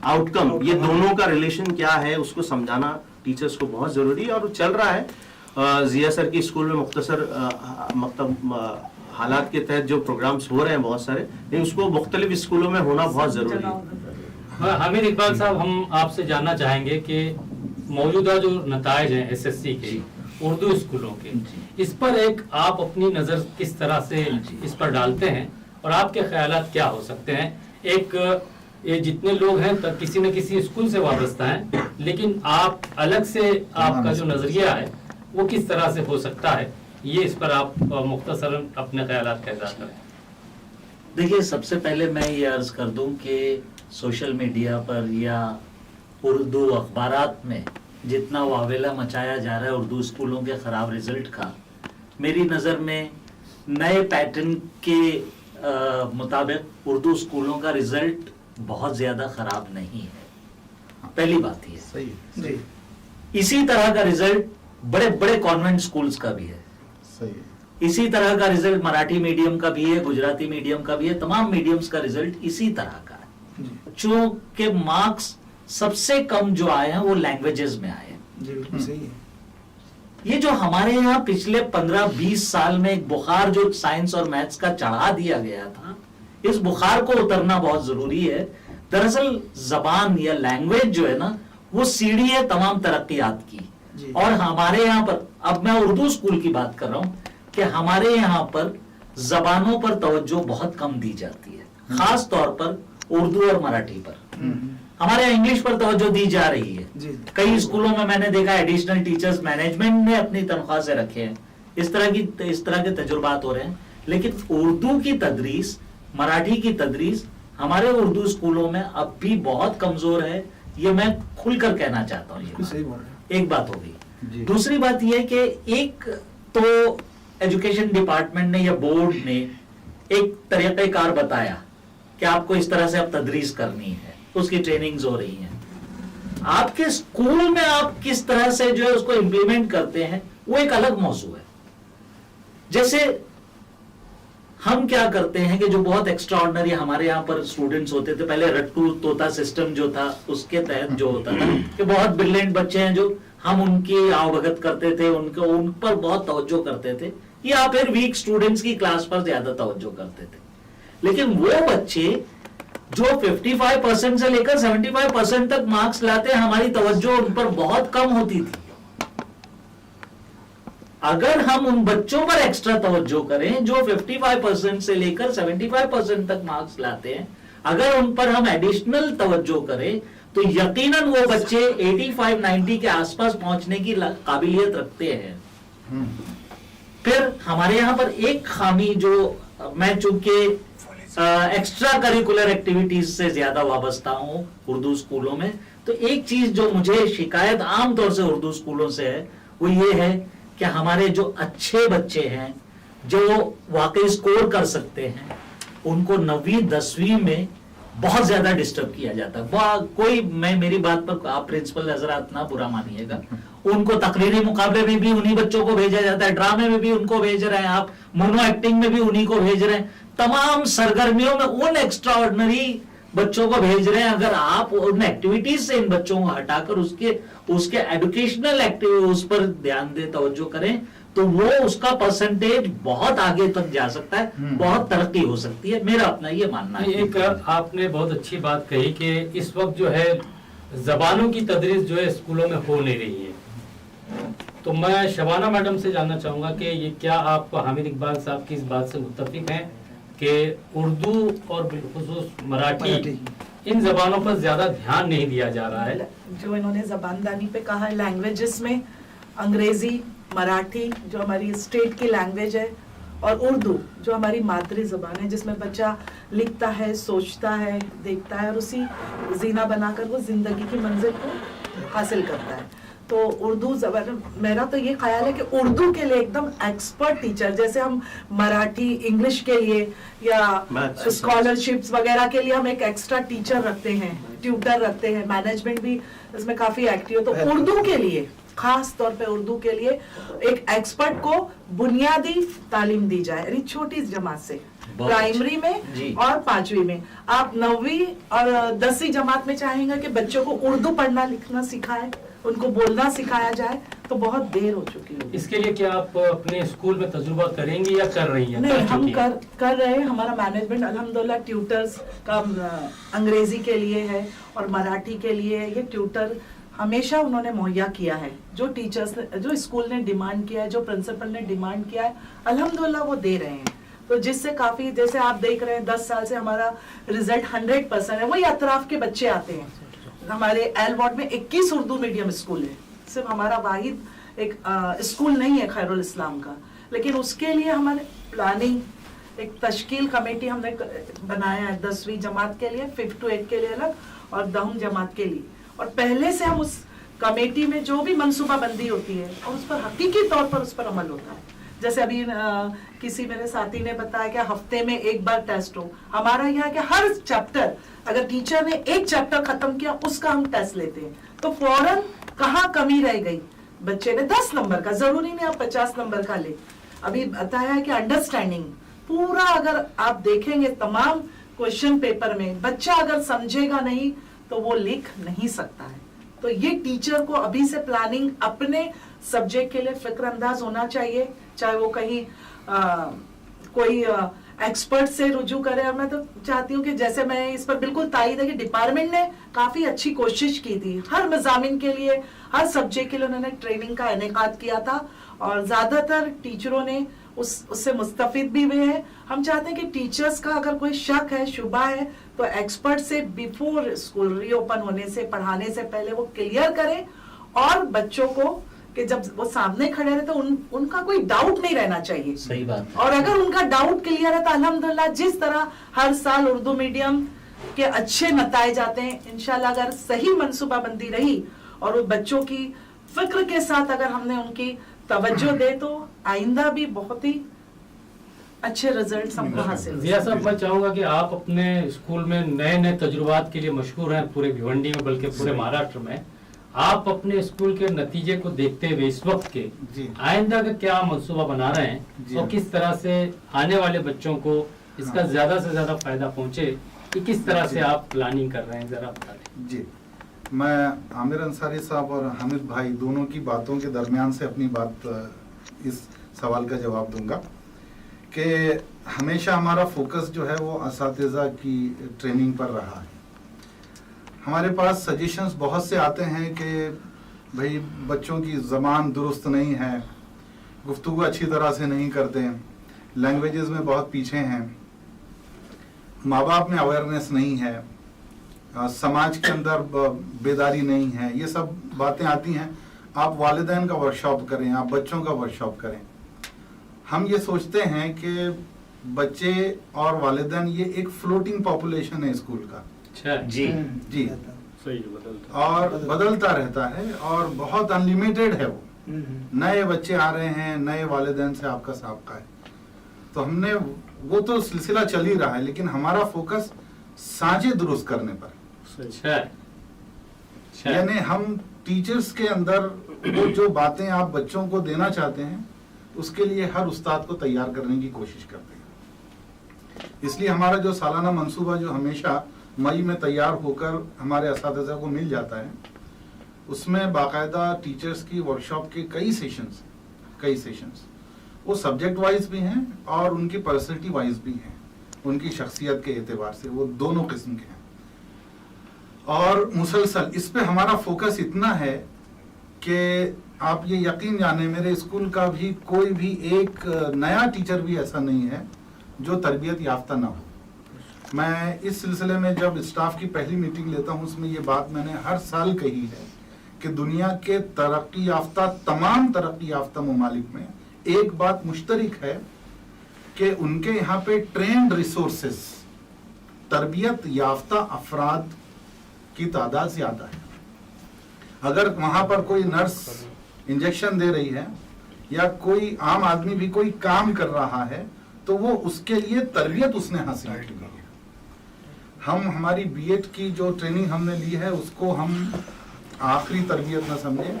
S6: आउटकम, ये दोनों का रिलेशन क्या है उसको समझाना टीचर्स को बहुत जरूरी है। और चल रहा है जिया सर की स्कूल में मुख्तसर मतलब हालात के तहत जो प्रोग्राम्स हो रहे हैं बहुत सारे, लेकिन उसको मुख्तलिफ स्कूलों में होना बहुत जरूरी है।
S1: हामिद इकबाल साहब, हम आपसे जानना चाहेंगे कि मौजूदा जो नताइज हैं एसएससी के उर्दू स्कूलों के, इस पर एक आप अपनी नज़र किस तरह से इस पर डालते हैं और आपके ख्यालात क्या हो सकते हैं? एक ये जितने लोग हैं तब किसी न किसी स्कूल से वाबस्ता हैं, लेकिन आप अलग से आपका जो नज़रिया है वो किस तरह से हो सकता है, ये इस पर आप मुख्तसरन अपने ख्यालात का इज़हार करें।
S4: देखिए, सबसे पहले मैं ये अर्ज कर दूं कि सोशल मीडिया पर या उर्दू अखबारात में जितना वावेला मचाया जा रहा है उर्दू स्कूलों के ख़राब रिजल्ट का, मेरी नज़र में नए पैटर्न के मुताबिक उर्दू स्कूलों का रिजल्ट बहुत ज़्यादा ख़राब नहीं है। पहली बात ये
S3: सही है।
S4: इसी तरह का रिजल्ट बड़े बड़े कॉन्वेंट स्कूल्स का भी है,
S3: सही है।
S4: इसी तरह का रिजल्ट मराठी मीडियम का भी है, गुजराती मीडियम का भी है, तमाम मीडियम्स का रिजल्ट इसी तरह का है। बच्चों के मार्क्स सबसे कम जो आए हैं वो लैंग्वेजेस में आए हैं।
S5: जी बिल्कुल सही है।
S4: ये जो हमारे यहाँ पिछले 15-20 साल में एक बुखार जो साइंस और मैथ्स का चढ़ा दिया गया था, इस बुखार को उतरना बहुत जरूरी है। दरअसल जबान या लैंग्वेज जो है ना, वो सीढ़ी है तमाम तरक्कियात की।
S5: जी।
S4: और हमारे यहाँ पर, अब मैं उर्दू स्कूल की बात कर रहा हूँ, कि हमारे यहाँ पर जबानों पर तवज्जो बहुत कम दी जाती है, खास तौर पर उर्दू और मराठी पर। हमारे यहाँ इंग्लिश पर तवज्जो दी जा रही है।
S5: जी।
S4: कई स्कूलों में मैंने देखा एडिशनल टीचर्स मैनेजमेंट ने अपनी तनख्वाह से रखे हैं, इस तरह के तजुर्बात हो रहे हैं। लेकिन उर्दू की तदरीस, मराठी की तदरीस हमारे उर्दू स्कूलों में अब भी बहुत कमजोर है। ये मैं खुलकर कहना चाहता हूँ।
S5: बिल्कुल सही बोल रहे हैं।
S4: एक बात हो
S3: जी।
S4: गई। दूसरी बात यह कि एक तो एजुकेशन डिपार्टमेंट ने या बोर्ड ने एक तरीक़ेकार बताया कि आपको इस तरह से अब तदरीस करनी है, उसकी ट्रेनिंग्स हो रही हैं। आपके स्कूल में आप किस तरह से जो है उसको इंप्लीमेंट करते हैं, वो एक अलग मौजू है। जैसे हम क्या करते हैं कि जो बहुत एक्स्ट्राऑर्डिनरी हमारे यहाँ पर स्टूडेंट्स होते थे, पहले रट्टू तोता सिस्टम जो था, उसके तहत जो होता था कि बहुत ब्रिलियंट बच्चे हैं जो हम उनकी आवभगत करते थे, उनको उन पर बहुत तवज्जो करते थे, या फिर वीक स्टूडेंट्स की क्लास पर ज्यादा तवज्जो करते थे। लेकिन वो बच्चे जो 55% से लेकर 75% तक मार्क्स लाते, हमारी तवज्जो उन पर बहुत कम होती थी। अगर हम उन बच्चों पर एक्स्ट्रा तवज्जो करें जो 55% से लेकर 75% तक मार्क्स लाते हैं, अगर उन पर हम एडिशनल तवज्जो करें, तो यकीनन वो बच्चे 85-90 के आसपास पहुंचने की काबिलियत रखते हैं। फिर हमारे यहां पर एक खामी जो मैं चूंकि एक्स्ट्रा करिकुलर एक्टिविटीज से ज्यादा वाबस्ता हूं उर्दू स्कूलों में, तो एक चीज जो मुझे शिकायत आमतौर से उर्दू स्कूलों से है, वो ये है कि हमारे जो अच्छे बच्चे हैं, जो वाकई स्कोर कर सकते हैं, उनको 9वीं 10वीं में बहुत ज्यादा डिस्टर्ब किया जाता है। कोई, मैं मेरी बात पर आप प्रिंसिपल हजरात ना बुरा मानिएगा, उनको तकरीरी मुकाबले में भी उन्हीं बच्चों को भेजा जाता है, ड्रामे में भी उनको भेज रहे हैं आप, मोनो एक्टिंग में भी उन्हीं को भेज रहे हैं, तमाम सरगर्मियों में उन एक्स्ट्राऑर्डिनरी बच्चों को भेज रहे हैं। अगर आप उन एक्टिविटीज से इन बच्चों को हटाकर उसके एजुकेशनल एक्टिविटी उस पर ध्यान दे, तवज्जो करें, तो वो उसका परसेंटेज बहुत आगे तक जा सकता है, बहुत तरक्की हो सकती है। मेरा अपना ये मानना है।
S1: एक आपने बहुत अच्छी बात कही कि इस वक्त जो है जबानों की तदरीस जो है स्कूलों में हो नहीं रही है। तो मैं शबाना मैडम से जानना चाहूंगा कि ये क्या आप हामिद इकबाल साहब की इस बात से मुत्तफिक हैं कि उर्दू और बिलखुसूस मराठी इन जबानों पर ज्यादा ध्यान नहीं दिया जा रहा है?
S2: जो इन्होंने जबानदानी पे कहा है, लैंग्वेजेस में अंग्रेजी, मराठी जो हमारी स्टेट की लैंग्वेज है, और उर्दू जो हमारी मातृ जबान है, जिसमें बच्चा लिखता है, सोचता है, देखता है और उसी जीना बनाकर वो जिंदगी की मंजिल को हासिल करता है। तो उर्दू जबान, मेरा तो ये ख्याल है कि उर्दू के लिए एकदम एक्सपर्ट टीचर, जैसे हम मराठी, इंग्लिश के लिए या स्कॉलरशिप्स वगैरह के लिए हम एक एक्स्ट्रा टीचर रखते हैं, ट्यूटर रखते हैं, मैनेजमेंट भी इसमें काफी एक्टिव है। तो उर्दू के लिए, खास तौर पे उर्दू के लिए एक एक्सपर्ट को बुनियादी तालीम दी जाए, यानी छोटी जमात से, प्राइमरी में और 5वीं में। आप 9वीं और 10वीं जमात में चाहेंगे कि बच्चों को उर्दू पढ़ना लिखना सिखाए, उनको बोलना सिखाया जाए, तो बहुत देर हो चुकी है।
S1: इसके लिए क्या आप अपने स्कूल में तजुर्बा करेंगी या कर रही हैं?
S2: नहीं, हम कर रहे हैं। हमारा मैनेजमेंट अल्हम्दुलिल्लाह ट्यूटर्स का अंग्रेजी के लिए है और मराठी के लिए ये ट्यूटर हमेशा उन्होंने मुहैया किया है। जो टीचर्स, जो स्कूल ने डिमांड किया है, जो प्रिंसिपल ने डिमांड किया है, अल्हम्दुलिल्लाह वो दे रहे हैं। तो जिससे काफी, जैसे आप देख रहे हैं 10 साल से हमारा रिजल्ट 100% है। वही अतराफ के बच्चे आते हैं। हमारे एल वार्ड में 21 उर्दू मीडियम स्कूल है। सिर्फ हमारा वाहिद एक स्कूल नहीं है खैरुल इस्लाम का, लेकिन उसके लिए हमारे प्लानिंग, एक तश्कील कमेटी हमने बनाया है 10वीं जमात के लिए, 5th to 8th के लिए अलग और 10वीं जमात के लिए। और पहले से हम उस कमेटी में जो भी मंसूबाबंदी होती है और उस पर हकीकी तौर पर उस पर अमल होता है। जैसे अभी किसी मेरे साथी ने बताया कि हफ्ते में एक बार टेस्ट हो। हमारा यहाँ के हर चैप्टर, अगर टीचर ने एक चैप्टर खत्म किया, उसका हम टेस्ट लेते हैं। तो फौरन कहाँ कमी रह गई, बच्चे ने 10 नंबर का, जरूरी नहीं आप 50 नंबर का ले। अभी बताया है कि अंडरस्टैंडिंग पूरा, अगर आप देखेंगे तमाम क्वेश्चन पेपर में, बच्चा अगर समझेगा नहीं तो वो लिख नहीं सकता है। तो ये टीचर को अभी से प्लानिंग अपने सब्जेक्ट के लिए फिक्र अंदाज होना चाहिए, चाहे वो कहीं कोई एक्सपर्ट से रुजू करे। और मैं तो चाहती हूँ कि जैसे मैं इस पर बिल्कुल तायद है कि डिपार्टमेंट ने काफी अच्छी कोशिश की थी, हर मज़ामिन के लिए, हर सब्जेक्ट के लिए उन्होंने ट्रेनिंग का इनेकाद किया था और ज्यादातर टीचरों ने उससे मुस्तफिद भी हुए हैं। हम चाहते हैं कि टीचर्स का अगर कोई शक है, शुबा है, तो एक्सपर्ट से बिफोर स्कूल रीओपन होने से, पढ़ाने से पहले वो क्लियर करें और बच्चों को कि जब वो सामने खड़े रहे तो उनका कोई डाउट नहीं रहना चाहिए।
S4: सही बात है।
S2: और अगर उनका डाउट क्लियर है तो अल्हम्दुलिल्लाह जिस तरह हर साल उर्दू मीडियम के अच्छे नताइज आते हैं, इंशाल्लाह अगर सही मनसूबाबंदी रही और वो बच्चों की फिक्र के साथ अगर हमने उनकी तवज्जो दे तो आइंदा भी बहुत ही अच्छे रिजल्ट हमको हासिल।
S1: जिया साहब, मैं चाहूंगा कि आप अपने स्कूल में नए नए तजुर्बात के लिए मशहूर हैं पूरे भिवंडी में, बल्कि पूरे महाराष्ट्र में। आप अपने स्कूल के नतीजे को देखते हुए इस वक्त के
S3: जी।
S1: आइंदा का क्या मंसूबा बना रहे हैं और किस तरह से आने वाले बच्चों को इसका ज्यादा से ज्यादा फायदा पहुंचे, कि किस तरह से आप प्लानिंग कर रहे हैं, जरा बता दें।
S3: जी, मैं आमिर अंसारी साहब और हामिद भाई दोनों की बातों के दरमियान से अपनी बात, इस सवाल का जवाब दूंगा कि हमेशा हमारा फोकस जो है वो असातिज़ा की ट्रेनिंग पर रहा है। हमारे पास सजेशंस बहुत से आते हैं कि भाई बच्चों की ज़बान दुरुस्त नहीं है, गुफ्तगू अच्छी तरह से नहीं करते, लैंग्वेजेस में बहुत पीछे हैं, माँ बाप में अवेयरनेस नहीं है, समाज के अंदर बेदारी नहीं है। ये सब बातें आती हैं। आप वालिदैन का वर्कशॉप करें, आप बच्चों का वर्कशॉप करें। हम ये सोचते हैं कि बच्चे और वालिदैन ये एक फ्लोटिंग पॉपुलेशन है स्कूल का।
S1: अच्छा
S4: जी
S3: जी,
S1: सही बदलता
S3: और बदलता रहता है और बहुत अनलिमिटेड है वो। नए बच्चे आ रहे हैं, नए वालिदैन से आपका साबका है, तो हमने वो तो सिलसिला चल ही रहा है, लेकिन हमारा फोकस साँचे दुरुस्त करने पर।
S1: अच्छा,
S3: यानी हम टीचर्स के अंदर वो जो बातें आप बच्चों को देना चाहते हैं उसके लिए हर उस्ताद को तैयार करने की कोशिश करते हैं। इसलिए हमारा जो सालाना मंसूबा जो हमेशा मई में तैयार होकर हमारे असातिज़ा को मिल जाता है, उसमें बाकायदा टीचर्स की वर्कशॉप के कई सेशंस वो सब्जेक्ट वाइज भी हैं और उनकी पर्सनैलिटी वाइज भी हैं, उनकी शख्सियत के एतबार से वो दोनों किस्म के हैं। और मुसलसल इस पे हमारा फोकस इतना है कि आप ये यकीन जाने मेरे स्कूल का भी कोई भी एक नया टीचर भी ऐसा नहीं है जो तरबियत याफ्ता ना हो। मैं इस सिलसिले में जब स्टाफ की पहली मीटिंग लेता हूँ उसमें ये बात मैंने हर साल कही है कि दुनिया के तरक्की याफ्ता, तमाम तरक्की याफ्ता ममालिक में एक बात मुश्तरक है कि उनके यहाँ पे ट्रेंड रिसोर्सेस, तरबियत याफ्ता अफराद की तादाद ज्यादा है। अगर वहां पर कोई नर्स इंजेक्शन दे रही है या कोई आम आदमी भी कोई काम कर रहा है तो वो उसके लिए तरबियत उसने हासिल की है। हम हमारी बीएड की जो ट्रेनिंग हमने ली है उसको हम आखिरी तरबियत न समझे,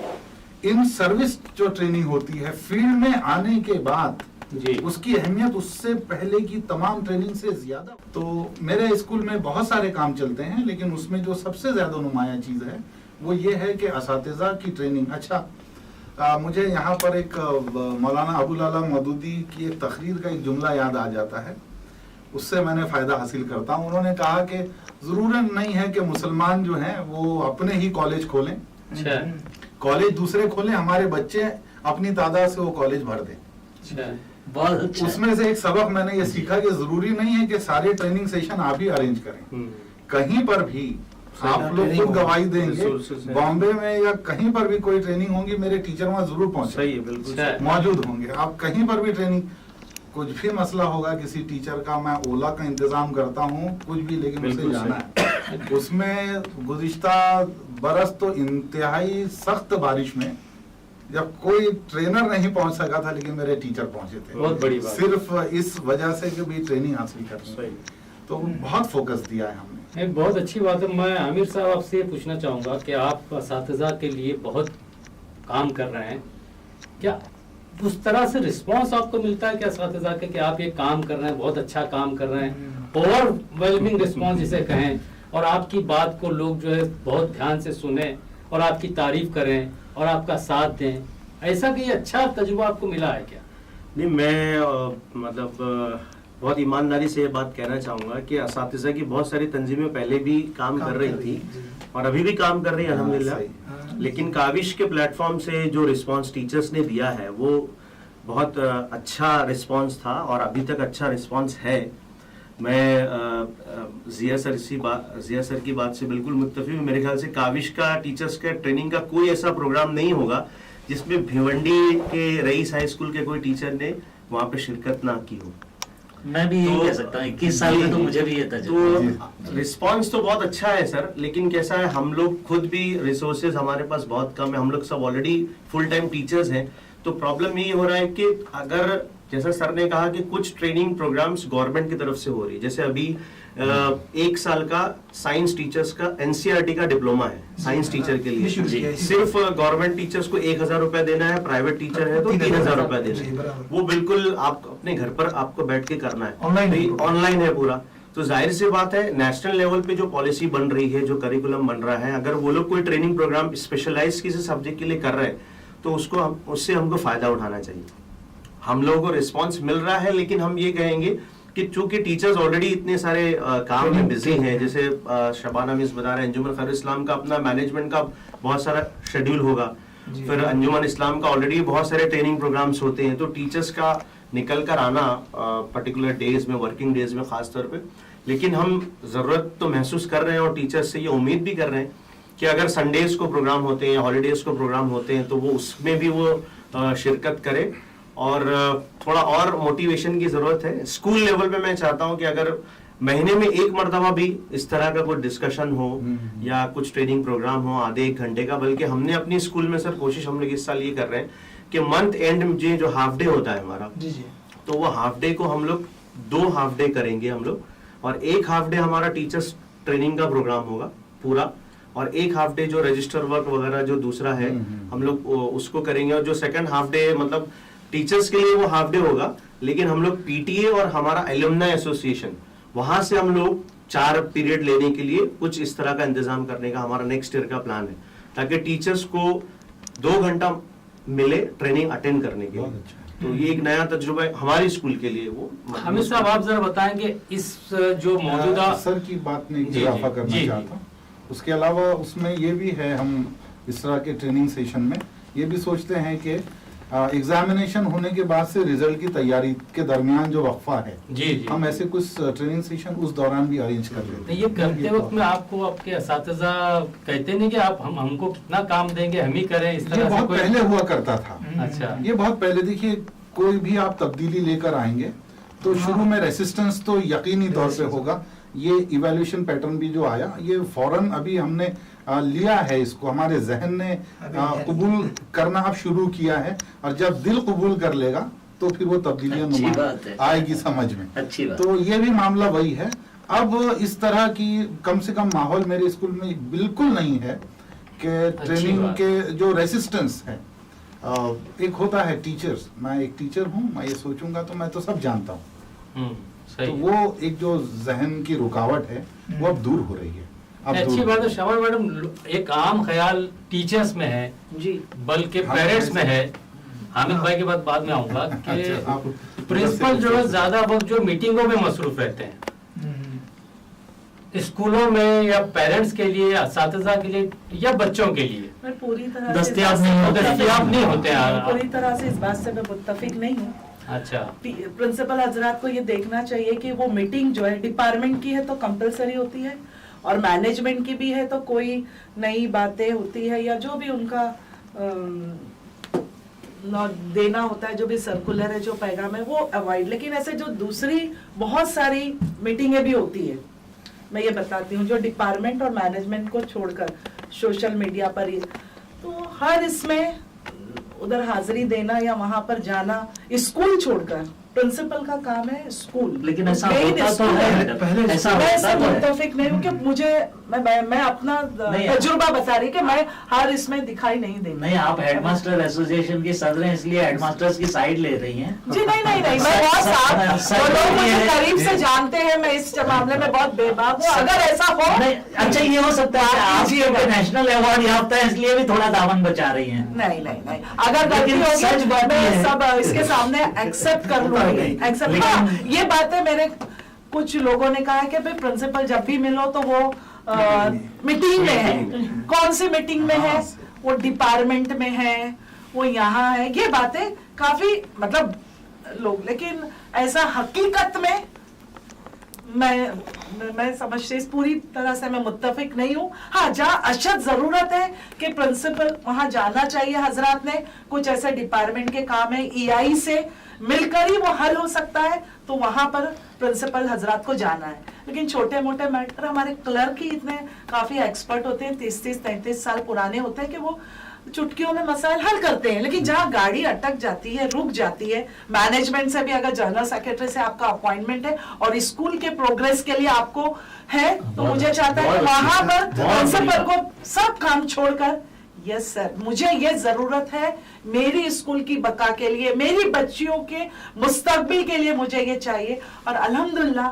S3: इन सर्विस जो ट्रेनिंग होती है फील्ड में आने के बाद
S1: जी,
S3: उसकी अहमियत उससे पहले की तमाम ट्रेनिंग से ज्यादा। तो मेरे स्कूल में बहुत सारे काम चलते हैं, लेकिन उसमें जो सबसे ज्यादा नुमाया चीज है वो ये है कि असातिज़ा की ट्रेनिंग। अच्छा, मुझे यहाँ पर एक मौलाना अबुल आला मदूदी की एक तकरीर का एक जुमला याद आ जाता है, उससे मैंने फायदा हासिल करता हूँ। उन्होंने कहा कि जरूरत नहीं है कि मुसलमान जो हैं वो अपने ही कॉलेज खोलें,
S1: अच्छा,
S3: कॉलेज दूसरे खोलें, हमारे बच्चे अपनी तादाद से वो कॉलेज भर दें।
S1: अच्छा,
S4: बहुत अच्छा।
S3: उसमें से एक सबक मैंने ये सीखा कि जरूरी नहीं है कि सारे ट्रेनिंग सेशन आप ही अरेंज करें। कहीं पर भी आप लोग खुद गवाही देंगे,
S6: resources हैं।
S3: बॉम्बे में या कहीं पर भी कोई ट्रेनिंग होगी मेरे टीचर वहाँ जरूर पहुंचे,
S6: सही है, बिल्कुल
S1: अच्छा।
S3: मौजूद होंगे। आप कहीं पर भी ट्रेनिंग, कुछ भी मसला होगा किसी टीचर का, मैं ओला का इंतजाम करता हूँ कुछ भी, लेकिन उसे
S6: बिल्कुल
S3: जाना है। उसमें गुज़िश्ता बरस तो इंतहाई सख्त बारिश में जब कोई ट्रेनर नहीं पहुंच सका था, लेकिन मेरे टीचर पहुंचे थे।
S1: बहुत बड़ी बात।
S3: सिर्फ इस वजह से कि भी ट्रेनिंग हासिल करनी,
S6: सही।
S3: तो बहुत फोकस दिया है हमने।
S1: एक बहुत अच्छी बात है। मैं आमिर साहब आपसे ये पूछना चाहूँगा कि आप असातिज़ा के लिए बहुत काम कर रहे हैं, क्या उस तरह से रिस्पांस आपको मिलता है कि असातिज़ा के कि आप ये काम कर रहे हैं, बहुत अच्छा काम कर रहे हैं, ओवरवेलमिंग रिस्पांस जिसे कहें, और आपकी बात को लोग जो है बहुत ध्यान से सुने और आपकी तारीफ करें और आपका साथ दें, ऐसा कोई अच्छा तजुर्बा आपको मिला है क्या?
S6: नहीं, मैं बहुत ईमानदारी से ये बात कहना चाहूँगा कि असातिज़ा की बहुत सारी तंजीमें पहले भी काम कर रही थी और अभी भी काम कर रही है अल्हम्दुलिल्लाह, लेकिन काविश के प्लेटफॉर्म से जो रिस्पांस टीचर्स ने दिया है वो बहुत अच्छा रिस्पांस था और अभी तक अच्छा रिस्पांस है। मैं जिया सर की बात से बिल्कुल मुत्तफिक हूँ। मेरे ख्याल से काविश का टीचर्स के ट्रेनिंग का कोई ऐसा प्रोग्राम नहीं होगा जिसमें भिवंडी के रईस हाई स्कूल के कोई टीचर ने वहाँ पे शिरकत ना की हो।
S4: मैं भी यही कह सकता हूँ, 21 साल में तो मुझे भी ये तजुर्बा।
S6: तो रिस्पांस तो बहुत अच्छा है सर, लेकिन कैसा है, हम लोग खुद भी रिसोर्सेज हमारे पास बहुत कम है, हम लोग सब ऑलरेडी फुल टाइम टीचर्स हैं। तो प्रॉब्लम ये हो रहा है कि अगर जैसा सर ने कहा कि कुछ ट्रेनिंग प्रोग्राम्स गवर्नमेंट की तरफ से हो रही है, जैसे अभी 1 साल का साइंस टीचर्स का एनसीईआरटी का डिप्लोमा है साइंस टीचर के लिए, सिर्फ गवर्नमेंट टीचर्स को 1000 रुपए देना है, प्राइवेट टीचर है तो 3000 रुपए देना है। वो बिल्कुल आप अपने घर पर आपको बैठ के करना है, ऑनलाइन है पूरा। तो जाहिर सी बात है, नेशनल लेवल पे जो पॉलिसी बन रही है, जो करिकुलम बन रहा है, अगर वो लोग कोई ट्रेनिंग प्रोग्राम स्पेशलाइज किसी सब्जेक्ट के लिए कर रहे हैं तो उससे हमको फायदा उठाना चाहिए। हम लोगों को रिस्पांस मिल रहा है, लेकिन हम ये कहेंगे कि चूंकि टीचर्स ऑलरेडी इतने सारे काम में बिजी हैं, जैसे शबाना मिस बता रहे हैं, अंजुमन खैर इस्लाम का अपना मैनेजमेंट का बहुत सारा शेड्यूल होगा, फिर अंजुमन इस्लाम का ऑलरेडी बहुत सारे ट्रेनिंग प्रोग्राम्स होते हैं, तो टीचर्स का निकल कर आना पर्टिकुलर डेज में, वर्किंग डेज में खास तौर पे, लेकिन हम जरूरत तो महसूस कर रहे हैं और टीचर्स से ये उम्मीद भी कर रहे हैं कि अगर संडेज को प्रोग्राम होते हैं, हॉलीडेज को प्रोग्राम होते हैं, तो वो उसमें भी वो शिरकत करे। और थोड़ा और मोटिवेशन की जरूरत है स्कूल लेवल पे। मैं चाहता हूं कि अगर महीने में 1 मरतबा भी इस तरह का कोई डिस्कशन हो या कुछ ट्रेनिंग प्रोग्राम हो आधे 1 घंटे का, बल्कि हमने अपनी स्कूल में सर कोशिश हम लोग इस साल ये कर रहे हैं कि मंथ एंड में जो हाफ डे होता है हमारा, तो वो हाफ डे को हम लोग 2 हाफ डे करेंगे हम लोग, और 1 हाफ डे हमारा टीचर्स ट्रेनिंग का प्रोग्राम होगा पूरा, और 1 हाफ डे जो रजिस्टर वर्क वगैरह जो दूसरा है हम लोग उसको करेंगे। और जो सेकंड हाफ डे मतलब टीचर्स के लिए वो हाफ डे होगा, लेकिन हम लोग पीटीए और हमारा एलुमनाई एसोसिएशन वहां से हम लोग 4 पीरियड लेने के लिए कुछ इस तरह का इंतजाम करने का हमारा नेक्स्ट ईयर का प्लान है, ताकि टीचर्स को 2 घंटा मिले ट्रेनिंग अटेंड करने के लिए। तो ये एक नया तजुर्बा है हमारी स्कूल के लिए। वो
S1: हमें साहब आप जरा बताएंगे इस जो मौजूदा
S3: सर की बात में इजाफा करना चाहता हूँ। उसके अलावा उसमें ये भी है, हम इस तरह के ट्रेनिंग सेशन में ये भी सोचते हैं कि एग्जामिनेशन होने के बाद से रिजल्ट की तैयारी के दरमियान जो वक्फा है,
S1: जी
S3: हम ऐसे कुछ ट्रेनिंग सेशन उस दौरान भी अरेंज कर लेते हैं।
S1: ये करते वक्त में आपको आपके असातिज़ा कहते नहीं कि आप हमको कितना काम देंगे, हम ही करें, इस तरह
S3: ये
S1: से
S3: बहुत
S1: कोई?
S3: पहले हुआ करता था।
S1: अच्छा,
S3: ये बहुत पहले, देखिए कोई भी आप तब्दीली लेकर आएंगे तो शुरू में रेसिस्टेंस तो यकीनी तौर पे होगा। ये इवैल्यूएशन पैटर्न भी जो आया, ये फौरन अभी हमने लिया है, इसको हमारे जहन ने कबूल करना अब शुरू किया है, और जब दिल कबूल कर लेगा तो फिर वो तब्दीलियां आएगी समझ में।
S4: अच्छी बात।
S3: तो ये भी मामला वही है। अब इस तरह की कम से कम माहौल मेरे स्कूल में बिल्कुल नहीं है कि ट्रेनिंग के जो रेसिस्टेंस है। एक होता है टीचर्स, मैं एक टीचर हूँ, मैं ये सोचूंगा तो मैं तो सब जानता हूँ, तो वो एक जो जहन की रुकावट है वो अब दूर हो रही है।
S1: अच्छी बात है शबाना मैडम। एक आम ख्याल टीचर्स में है
S2: जी,
S1: बल्कि पेरेंट्स में है, हामिद भाई के बाद में आऊंगा कि प्रिंसिपल जो है ज्यादा वक्त जो मीटिंगों में मसरूफ रहते हैं स्कूलों में, या पेरेंट्स के लिए या असातिज़ा के लिए या बच्चों के लिए
S2: मैं पूरी तरह
S4: दस्तयाब
S1: नहीं होते हैं।
S2: पूरी तरह से इस बात से मैं मुत्तफिक नहीं हूँ।
S1: अच्छा,
S2: प्रिंसिपल हजरात को ये देखना चाहिए कि वो मीटिंग जो है डिपार्टमेंट की है तो कंपलसरी होती है, और मैनेजमेंट की भी है तो कोई नई बातें होती है या जो भी उनका देना होता है, जो भी सर्कुलर है, जो पैगाम है, वो अवॉइड। लेकिन ऐसे जो दूसरी बहुत सारी मीटिंगें भी होती है, मैं ये बताती हूँ, जो डिपार्टमेंट और मैनेजमेंट को छोड़कर सोशल मीडिया पर ही, तो हर इसमें उधर हाजिरी देना या वहां पर जाना, स्कूल छोड़कर प्रिंसिपल का काम है स्कूल,
S4: लेकिन ऐसा
S2: Main
S4: होता तो
S2: स्कूल
S4: है
S2: है।
S4: मैडम,
S5: पहले
S4: ऐसा
S2: मैं
S4: होता
S2: इससे
S4: तो है।
S2: मुत्तफिक नहीं हूँ कि मुझे मैं अपना
S4: नहीं,
S2: तजुर्बा बता रही कि मैं हर इसमें दिखाई नहीं देती।
S4: नहीं, आप हेडमास्टर एसोसिएशन की सदर हैं, इसलिए हेडमास्टर्स की साइड ले रही हैं।
S2: जी नहीं नहीं नहीं, मैं बहुत साफ, जो लोग मुझे करीब से जानते हैं, मैं इस मामले में बहुत बेबाक हूँ। अगर ऐसा हो
S4: नहीं, अच्छा ये हो सकता है कि आप
S2: कीजिएगा।
S4: नेशनल अवार्ड याफ्ता है, इसलिए भी थोड़ा दामन बचा रही हैं।
S2: नहीं नहीं नहीं, अगर गलती
S4: लेकिन
S2: होगी
S4: सच बात
S2: मैं
S4: ये है।
S2: सब इसके सामने एक्सेप्ट कर लूंगी। एक्सेप्ट,
S4: लेकिन-
S2: हाँ, ये बातें मेरे कुछ लोगों ने कहा है कि भाई प्रिंसिपल जब भी मिलो तो वो मीटिंग में है। कौन सी मीटिंग में है? वो डिपार्टमेंट में है, वो यहाँ है। ये बातें काफी मतलब लोग, लेकिन ऐसा हकीकत में मैं समझती, इस पूरी तरह से मैं मुत्तफिक नहीं हूँ। हाँ, जहाँ अशद जरूरत है कि प्रिंसिपल वहां जाना चाहिए, हजरात ने कुछ ऐसे डिपार्टमेंट के काम है, ईआई से मिलकर ही वो हल हो सकता है, तो वहां पर प्रिंसिपल हजरात को जाना है। लेकिन छोटे मोटे मैटर, हमारे क्लर्क ही इतने काफी एक्सपर्ट होते हैं, 30-33 साल पुराने होते हैं कि वो चुटकियों में मसाइल हल करते हैं। लेकिन जहाँ गाड़ी अटक जाती है, रुक जाती है, मैनेजमेंट से भी अगर जनरल सेक्रेटरी से आपका अपॉइंटमेंट है और स्कूल के प्रोग्रेस के लिए आपको है, तो मुझे चाहता है वहां पर प्रिंसिपल को सब काम छोड़कर, यस सर, मुझे ये जरूरत है मेरी स्कूल की बका के लिए, मेरी बच्चियों के मुस्तकबिल के लिए मुझे ये चाहिए। और अल्हम्दुलिल्लाह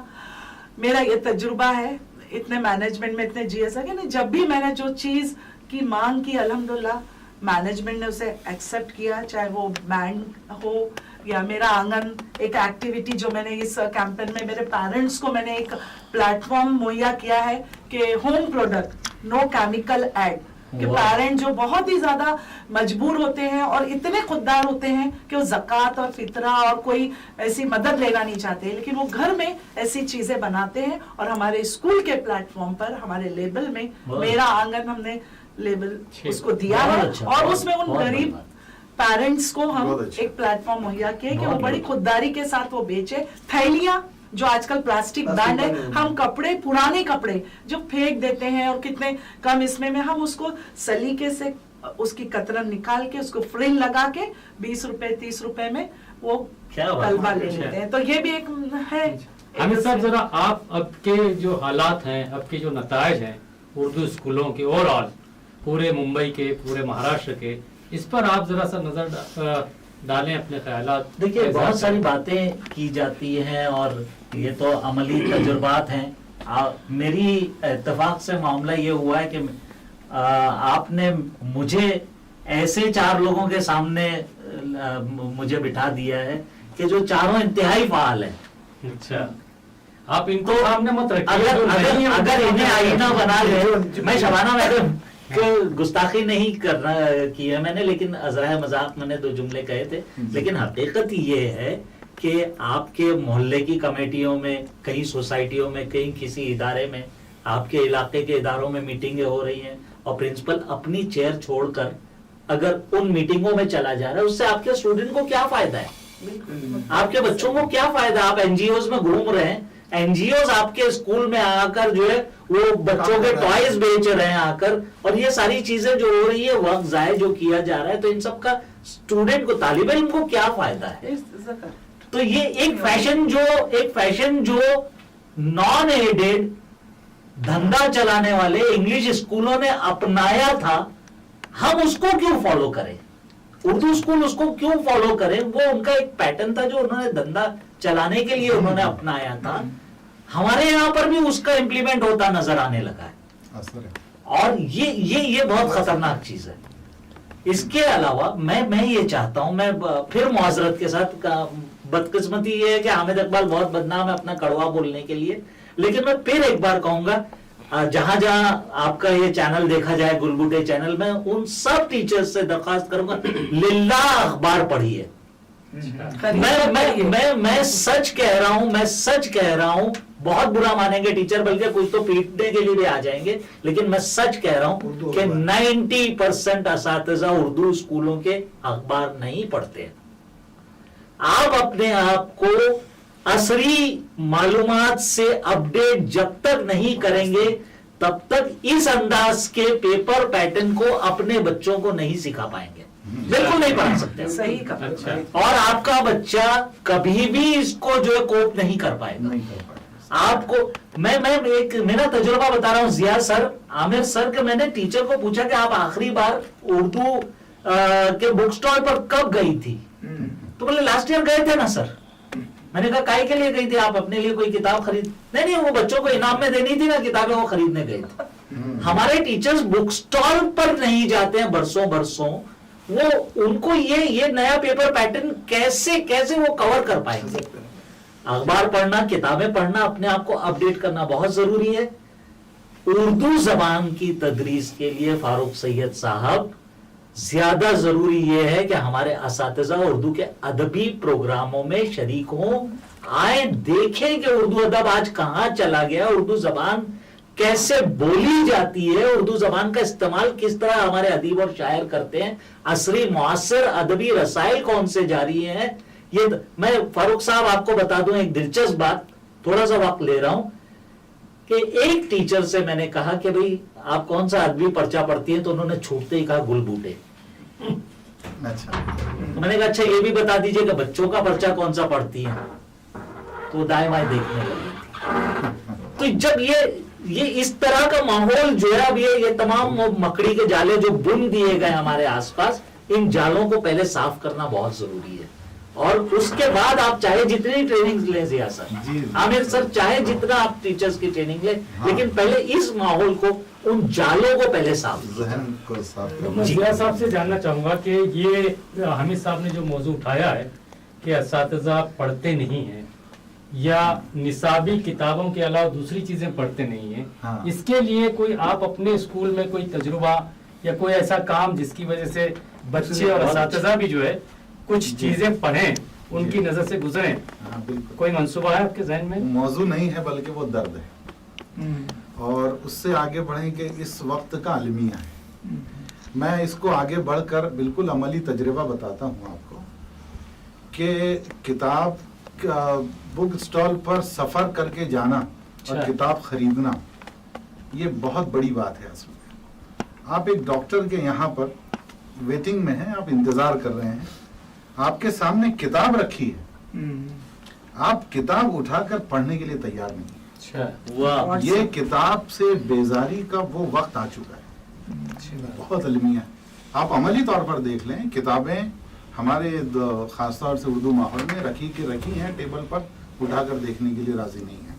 S2: मेरा ये तजुर्बा है इतने मैनेजमेंट में, इतने जीएस है कि जब भी मैंने जो चीज की मांग की, अल्हम्दुलिल्लाह मैनेजमेंट ने उसे एक्सेप्ट किया, चाहे वो बैंड हो या मेरा आंगन एक एक्टिविटी जो मैंने इस कैंपेन में मेरे पेरेंट्स को मैंने एक प्लेटफॉर्म मुहैया किया है कि home product no chemical add, कि पेरेंट जो बहुत ही ज्यादा मजबूर होते हैं और इतने खुददार होते हैं कि वो ज़कात और फितरा और कोई ऐसी मदद लेना नहीं चाहते, लेकिन वो घर में ऐसी चीजें बनाते हैं और हमारे स्कूल के प्लेटफॉर्म पर हमारे लेबल में मेरा आंगन हमने लेबल उसको दिया है और उसमें उन गरीब पेरेंट्स को हम एक प्लेटफॉर्म मुहैया किए कि वो बड़ी खुददारी के साथ वो बेचे। थैलियां जो आजकल प्लास्टिक बैन है, हम कपड़े, पुराने कपड़े जो फेंक देते हैं और कितने कम इसमें में, हम उसको सलीके से उसकी कतरन निकाल के उसको फ्रिल लगा के 20 रुपए 30 रुपए में वो तलबा ले लेते हैं। तो ये भी एक है।
S1: हामिद साहब, जरा आप अब के जो हालात हैं, अब के जो नतायज हैं उर्दू स्कूलों के ओवरऑल पूरे मुंबई के, पूरे महाराष्ट्र के, इस पर आप जरा सा नजर डालें, अपने ख्यालात।
S4: देखिए, बहुत सारी बातें की जाती हैं और ये तो अमली तजुर्बात हैं। मेरी इत्तेफाक से मामला ये हुआ है कि आपने मुझे ऐसे 4 लोगों के सामने मुझे बिठा दिया है कि जो चारों इंतहाई फाल है।
S1: अच्छा, आप इनको सामने मत रखिए।
S4: अगर इन्हें आईना बना ले, मैं शबाना मैडम को गुस्ताखी नहीं करना की है मैंने, लेकिन अजराए मजाक मैंने 2 जुमले कहे थे। लेकिन हकीकत ये है कि आपके मोहल्ले की कमेटियों में, कई सोसाइटियों में, कहीं किसी इदारे में, आपके इलाके के इदारों में मीटिंगें हो रही हैं और प्रिंसिपल अपनी चेयर छोड़कर अगर उन मीटिंगों में चला जा रहा है, उससे आपके स्टूडेंट को क्या फायदा है? आपके बच्चों को क्या फायदा? आप एनजीओज में घूम रहे हैं, एनजीओज आपके स्कूल में आकर जो है वो बच्चों के टॉयज बेच रहे हैं आकर, और ये सारी चीजें जो हो रही है, वक्त जाये जो किया जा रहा है, तो इन सब का स्टूडेंट को, तालिब इल्म को क्या फायदा है? तो ये एक फैशन जो नॉन एडेड धंधा चलाने वाले इंग्लिश स्कूलों ने अपनाया था, हम उसको क्यों फॉलो करें? उर्दू स्कूल उसको क्यों फॉलो करें? वो उनका एक पैटर्न था जो उन्होंने धंधा चलाने के लिए उन्होंने अपनाया था। हमारे यहाँ पर भी उसका इंप्लीमेंट होता नजर आने लगा है और ये बहुत खतरनाक चीज है। इसके अलावा मैं ये चाहता हूं, मैं फिर मुआजरत के साथ, बदकिस्मती ये है कि हामिद इकबाल बहुत बदनाम है अपना कड़वा बोलने के लिए, लेकिन मैं फिर एक बार कहूंगा, जहां जहां आपका ये चैनल देखा जाए, गुलबुटे चैनल में, उन सब टीचर्स से दरखास्त करूंगा, लिल्लाह अखबार पढ़िए। मैं सच कह रहा हूं, बहुत बुरा मानेंगे टीचर, बल्कि कुछ तो पीटने के लिए भी आ जाएंगे, लेकिन मैं सच कह रहा हूं कि 90% असातिज़ा उर्दू स्कूलों के अखबार नहीं पढ़ते हैं। आप अपने आप को असरी मालूमात से अपडेट जब तक नहीं करेंगे, तब तक इस अंदाज के पेपर पैटर्न को अपने बच्चों को नहीं सिखा पाएंगे। बिल्कुल नहीं पढ़ा सकते।
S2: सही कहा।
S1: अच्छा।
S4: और आपका बच्चा कभी भी इसको जो है कोप नहीं कर पाएगा।
S3: नहीं कर पाए।
S4: आपको मैं एक मेरा तजुर्बा बता रहा हूँ, जिया सर, आमिर सर के मैंने टीचर को पूछा कि आप आखिरी बार उर्दू के बुक स्टॉल पर कब गई थी, तो बोले लास्ट ईयर गए थे ना सर। मैंने कहा काहे के लिए गई थी आप? अपने लिए कोई किताब खरीद? नहीं, वो बच्चों को इनाम में देनी थी ना किताबें, वो खरीदने गए थे। हमारे टीचर्स बुक स्टॉल पर नहीं जाते हैं बरसों, वो उनको ये नया पेपर पैटर्न कैसे वो कवर कर पाएंगे? अखबार पढ़ना, किताबें पढ़ना, अपने आप को अपडेट करना बहुत जरूरी है। उर्दू जबान की तदरीस के लिए फारूक सैयद साहब ज्यादा जरूरी यह है कि हमारे असातिज़ा उर्दू के अदबी प्रोग्रामों में शरीक हों, आए, देखें कि उर्दू अदब आज कहां चला गया, उर्दू जबान कैसे बोली जाती है, उर्दू जबान का इस्तेमाल किस तरह हमारे अदीब और शायर करते हैं, असरी मुआसर अदबी रसाइल कौन से जारी हैं। ये मैं फारूक साहब आपको बता दूं एक दिलचस्प बात, थोड़ा सा वक्त ले रहा हूं, कि एक टीचर से मैंने कहा कि भाई आप कौन सा अदबी पर्चा पढ़ती हैं, तो उन्होंने छूटते ही कहा गुलबूटे।
S3: अच्छा।
S4: तो मैंने कहा अच्छा ये भी बता दीजिए कि बच्चों का पर्चा कौन सा पढ़ती हैं, तो दाएं बाएं देखने लगी। तो जब ये इस तरह का माहौल जो है, अब ये तमाम मकड़ी के जाले जो बुन दिए गए हमारे आसपास, इन जालों को पहले साफ करना बहुत जरूरी है। और उसके बाद आप चाहे जितनी ट्रेनिंग लें, जिया सर, आमिर सर, चाहे जितना आप टीचर्स की ट्रेनिंग लें, लेकिन पहले इस माहौल को, उन जालों को पहले साफ,
S3: जहन को साफ करना।
S1: मैं जिया साहब से जानना चाहूंगा कि ये हामिद साहब ने जो मौजू उठाया है कि असातिज़ा पढ़ते नहीं हैं या निसाबी किताबों के अलावा दूसरी चीजें पढ़ते नहीं हैं,
S3: हाँ।
S1: इसके लिए कोई आप अपने स्कूल में कोई तजुर्बा या कोई ऐसा काम जिसकी वजह से बच्चे और असातिज़ा भी जो है कुछ चीजें पढ़ें, उनकी नजर से गुजरें,
S3: हाँ, बिल्कुल।
S1: कोई मंसूबा है आपके जहन में?
S3: मौजू नहीं है बल्कि वो दर्द है, और उससे आगे बढ़ें कि इस वक्त का अलमिया है। मैं इसको आगे बढ़कर बिल्कुल अमली तजर्बा बताता हूँ आपको कि किताब बुक स्टॉल पर सफर करके जाना और किताब खरीदना, ये बहुत बड़ी बात है। असल में आप एक डॉक्टर के यहाँ पर वेटिंग में हैं, आप इंतजार कर रहे हैं, आपके सामने किताब रखी है, आप किताब उठाकर पढ़ने के लिए तैयार नहीं।
S4: वाह,
S3: ये किताब से बेजारी का वो वक्त आ चुका है, बहुत अलमिया है। आप अमली तौर पर देख लें, किताबें हमारे खासतौर से उर्दू माहौल में रखी हैं टेबल पर, उठाकर देखने के लिए राजी नहीं है।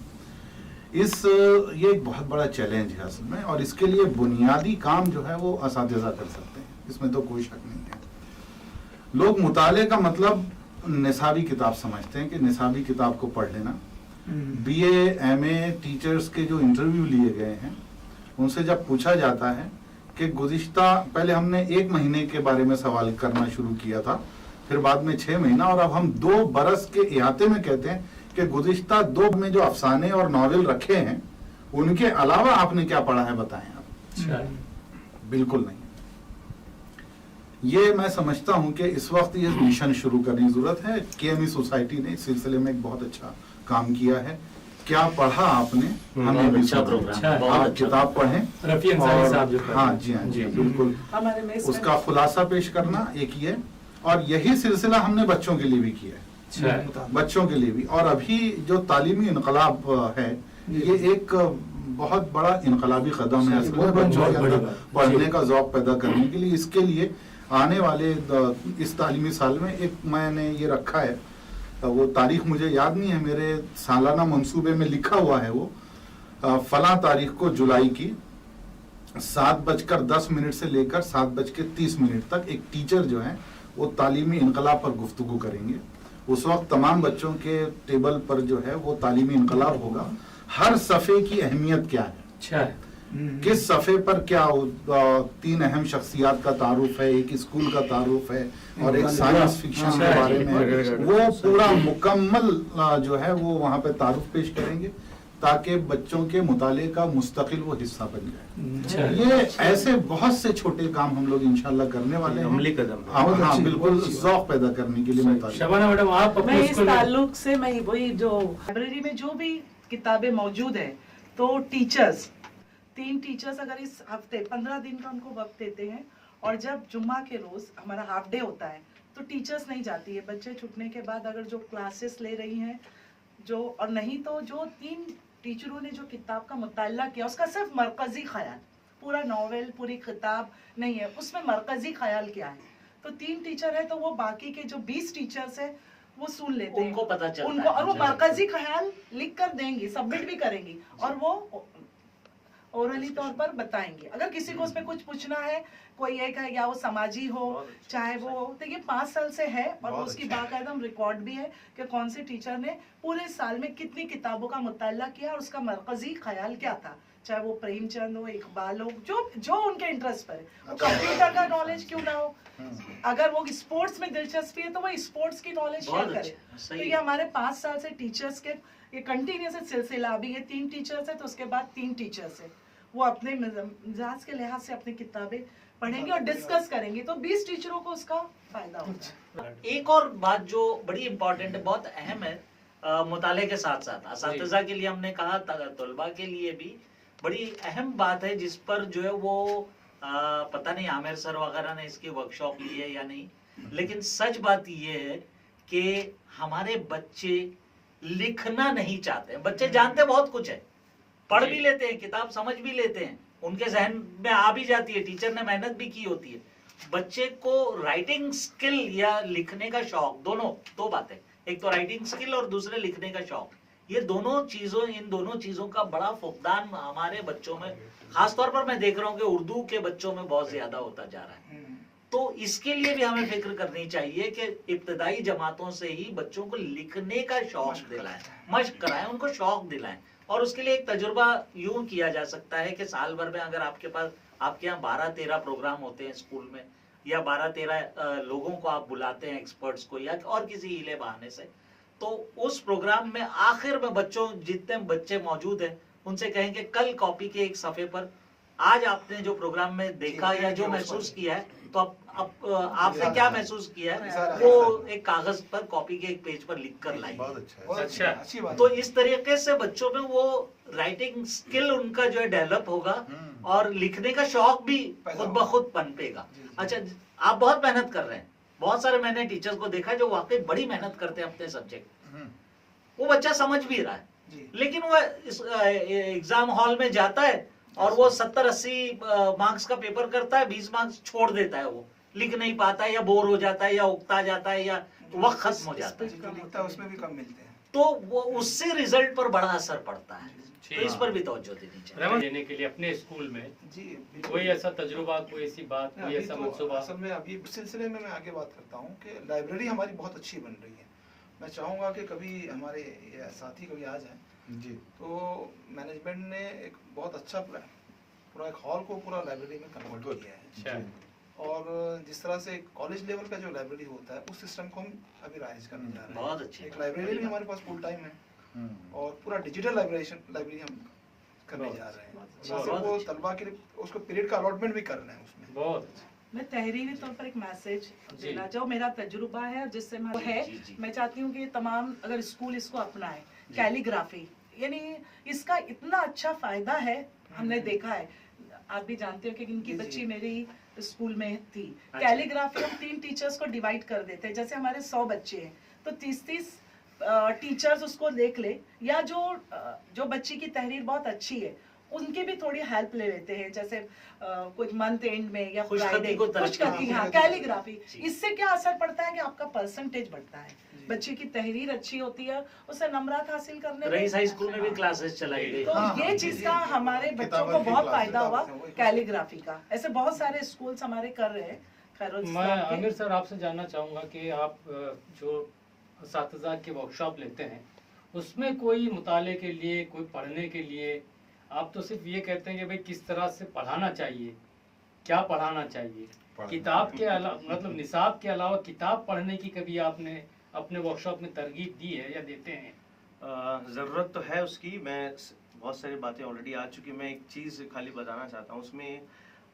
S3: ये एक बहुत बड़ा चैलेंज है असल में, और इसके लिए बुनियादी काम जो है वो असातिज़ा कर सकते हैं, इसमें तो कोई शक नहीं है। लोग मुताले का मतलब निसाबी किताब समझते हैं कि निसाबी किताब को पढ़ लेना। BA MA टीचर्स के जो इंटरव्यू लिए गए हैं, उनसे जब पूछा जाता है कि गुज़िश्ता, पहले हमने 1 महीने के बारे में सवाल करना शुरू किया था, फिर बाद में 6 महीना, और अब हम 2 बरस के इहाते में कहते हैं कि गुज़िश्ता 2 में जो अफसाने और नॉवेल रखे हैं, उनके अलावा आपने क्या पढ़ा है बताएं आप। बिल्कुल नहीं। ये मैं समझता हूं कि इस वक्त ये मिशन शुरू करने की जरूरत है। KME सोसाइटी ने इस सिलसिले में एक बहुत अच्छा काम किया है। क्या पढ़ा आपने, हमें भी
S4: अच्छा
S3: सुनाओ।
S4: प्रोग्राम,
S3: आप किताब पढ़ें,
S1: रफी अंसारी साहब जो
S3: हाँ जी, हाँ जी, बिल्कुल,
S2: हमारे में इसमें
S3: उसका खुलासा पेश करना एक ये, और यही सिलसिला हमने बच्चों के लिए भी किया है, बच्चों के लिए भी। और अभी जो तालीमी इनकलाब है, ये एक बहुत बड़ा इनकलाबी कदम है असल में, बच्चों के अंदर पढ़ने का ज़ौक़ पैदा करने के लिए। इसके लिए आने वाले इस तालीमी साल में एक मैंने ये रखा है, वो तारीख मुझे याद नहीं है, मेरे सालाना मंसूबे में लिखा हुआ है वो, फला तारीख को जुलाई की 7:10 से लेकर 7:30 तक एक टीचर जो है वो तालीमी इनकलाब पर गुफ्तगू करेंगे। उस वक्त तमाम बच्चों के टेबल पर जो है वो तालीमी इनकलाब होगा। हर सफ़े की अहमियत क्या है,
S1: अच्छा,
S3: किस सफ़े पर क्या 3 अहम शख्सियात का तारुफ है, एक स्कूल का तारुफ है, और एक साइंस फिक्शन के बारे में वो पूरा मुकम्मल जो है वो वहाँ पे तारुफ पेश करेंगे, ताकि बच्चों के मुताले का मुस्तकिल वो हिस्सा बन जाए। ये ऐसे बहुत से छोटे काम हम लोग इंशाल्लाह करने वाले हैं,
S6: अमली कदम।
S3: हाँ, बिल्कुल ज़ौक़ पैदा करने के लिए मुतालिक।
S1: शबाना मैडम, आप
S2: मैं
S1: अपने
S2: इस
S1: स्कूल में
S2: ताल्लुक से मैं वही जो लाइब्रेरी में जो भी किताबें मौजूद है, तो टीचर्स 3 टीचर्स अगर इस हफ्ते 15 दिन का उनको वक्त देते हैं और जब जुम्मा के रोज हमारा हाफ डे होता है तो टीचर्स नहीं जाती है, बच्चे छुटने के बाद अगर जो क्लासेस ले रही हैं जो, और नहीं तो जो 3 टीचरों ने जो किताब का मुताला किया उसका सिर्फ मरकजी ख्याल, पूरा नॉवेल पूरी किताब नहीं है, उसमें मरकजी ख्याल क्या है, तो 3 टीचर है तो वो बाकी के जो 20 टीचर्स है वो सुन लेते हैं,
S4: उनको पता चलता
S2: उनको,
S4: है।
S2: और वो मरकजी ख्याल लिख कर देंगी, सबमिट भी करेंगी और वो ओरली तौर पर बताएंगे। अगर किसी को उसमें कुछ पूछना है, कोई एक है या वो समाजी हो चाहे वो हो, तो ये 5 साल से है और उसकी बाकायदा रिकॉर्ड भी है कि कौन से टीचर ने पूरे साल में कितनी किताबों का मुताला किया और उसका मरकजी ख्याल क्या था, चाहे वो प्रेमचंद हो, इकबाल हो, जो उनके इंटरेस्ट पर है। वो कंप्यूटर का नॉलेज क्यों ना हो, अगर वो स्पोर्ट्स में दिलचस्पी है तो वो स्पोर्ट्स की नॉलेज शेयर करे। तो ये हमारे 5 साल से टीचर्स के ये कंटिन्यूस सिलसिला, अभी ये 3 टीचर्स है तो उसके बाद 3 टीचर्स है, वो अपने मिजाज के लिहाज से अपनी किताबें पढ़ेंगे और डिस्कस करेंगे, तो 20 टीचरों को उसका फायदा होगा।
S4: एक और बात जो बड़ी इंपॉर्टेंट है, बहुत अहम है, मुताले के साथ साथ असातिज़ा के लिए हमने कहा, तलबा के लिए भी बड़ी अहम बात है, जिस पर जो है वो पता नहीं आमिर सर वगैरह ने इसकी वर्कशॉप ली है या नहीं, लेकिन सच बात ये है कि हमारे बच्चे लिखना नहीं चाहते। बच्चे जानते बहुत कुछ है, पढ़ भी लेते हैं, किताब समझ भी लेते हैं, उनके जहन में आ भी जाती है, टीचर ने मेहनत भी की होती है। बच्चे को राइटिंग स्किल या लिखने का शौक, दोनों 2 बातें, एक तो राइटिंग स्किल और दूसरे लिखने का शौक, ये इन दोनों चीजों का बड़ा फुकदान हमारे बच्चों में, खासतौर पर मैं देख रहा हूँ कि उर्दू के बच्चों में बहुत ज्यादा होता जा रहा है। तो इसके लिए भी हमें फिक्र करनी चाहिए कि इब्तदाई जमातों से ही बच्चों को लिखने का शौक दिलाएं, मशक कराएं, उनको शौक दिलाएं। और उसके लिए एक तजुर्बा यूं किया जा सकता है कि साल भर में अगर आपके यहाँ 12-13 प्रोग्राम होते हैं स्कूल में, या 12-13 लोगों को आप बुलाते हैं, एक्सपर्ट्स को या और किसी हीले बहाने से, तो उस प्रोग्राम में आखिर में जितने बच्चे मौजूद हैं उनसे कहेंगे कल कॉपी के एक सफे पर आज आपने जो प्रोग्राम में देखा या जो महसूस किया है, तो अब आपने क्या महसूस किया है वो एक कागज पर, कॉपी के एक पेज पर लिख कर लाइए।
S1: अच्छा,
S5: अच्छी बात।
S4: तो इस तरीके से बच्चों में वो राइटिंग स्किल उनका जो है डेवलप होगा और लिखने का शौक भी खुद ब खुद पनपेगा। अच्छा, आप बहुत मेहनत कर रहे हैं, बहुत सारे मैंने टीचर्स को देखा जो वाकई बड़ी मेहनत करते हैं अपने सब्जेक्ट, वो बच्चा समझ भी रहा है, लेकिन वो एग्जाम हॉल में जाता है और वो 70-80 मार्क्स का पेपर करता है, 20 मार्क्स छोड़ देता है, वो लिख नहीं पाता है या बोर हो जाता है या उगता जाता है या वक्त खत्म हो जाता है,
S5: उसमें भी कम मिलते हैं,
S4: तो वो उससे रिजल्ट पर बड़ा असर पड़ता है। तो इस पर भी तवज्जो देनी चाहिए।
S1: देने के लिए अपने स्कूल में
S5: जी
S1: कोई ऐसा तजुर्बा, कोई ऐसी बात, कोई ऐसा मंसूबा?
S5: असल में अभी इस सिलसिले में मैं आगे बात करता हूँ कि लाइब्रेरी हमारी बहुत अच्छी बन रही है। मैं चाहूँगा कि कभी हमारे साथी कभी आ जाए
S3: जी,
S5: तो मैनेजमेंट ने एक बहुत अच्छा पूरा एक हॉल को पूरा लाइब्रेरी में कन्वर्ट किया है।
S1: अच्छा।
S5: और जिस तरह से कॉलेज लेवल का जो लाइब्रेरी होता है उस सिस्टम को हम अभी राइज करने जा रहे हैं।
S4: बहुत अच्छी
S5: एक लाइब्रेरी भी हमारे पास फुल टाइम है और पूरा डिजिटल लाइब्रेरी हम करने जा रहे हैं, जिससे वो तलबा के लिए उसको पीरियड का अलॉटमेंट भी कर रहे हैं उसमें।
S1: बहुत
S2: मैं तहरीरी तौर पर एक मैसेज देना चाहूँ, मेरा तजुर्बा है जिससे मैं मैं चाहती हूँ कि तमाम अगर स्कूल इसको अपनाए, कैलीग्राफी, यानी इसका इतना अच्छा फायदा है, हमने देखा है, आप भी जानते हो कि इनकी बच्ची मेरी स्कूल में थी। कैलीग्राफी हम 3 टीचर्स को डिवाइड कर देते हैं, जैसे हमारे 100 बच्चे हैं तो 30-30 टीचर्स उसको देख ले, या जो बच्ची की तहरीर बहुत अच्छी है उनकी भी थोड़ी हेल्प ले लेते हैं, जैसे कुछ मंथ एंड में या फ्राइडे कुछ करती हैं कैलीग्राफी। इससे क्या असर पड़ता है कि आपका परसेंटेज बढ़ता है, बच्चे की तहरीर अच्छी होती है, उसे नंबरात हासिल करने
S4: रईस हाई स्कूल में भी क्लासेस चलाई गई,
S2: तो ये चीज का हमारे बच्चों को बहुत फायदा हुआ कैलीग्राफी का। ऐसे बहुत सारे स्कूल्स हमारे कर रहे हैं।
S1: मैं आमिर सर आपसे जानना चाहूँगा कि आप जो असातिज़ा के वर्कशॉप लेते हैं उसमें कोई मुताले के लिए, कोई पढ़ने के लिए, आप तो सिर्फ ये कहते हैं कि भाई किस तरह से पढ़ाना चाहिए, क्या पढ़ाना चाहिए, किताब के अलावा मतलब निसाब के अलावा किताब पढ़ने की कभी आपने अपने वर्कशॉप में तरगीब दी है या देते हैं?
S6: ज़रूरत तो है उसकी, मैं बहुत सारी बातें ऑलरेडी आ चुकी, मैं एक चीज़ खाली बताना चाहता हूँ। उसमें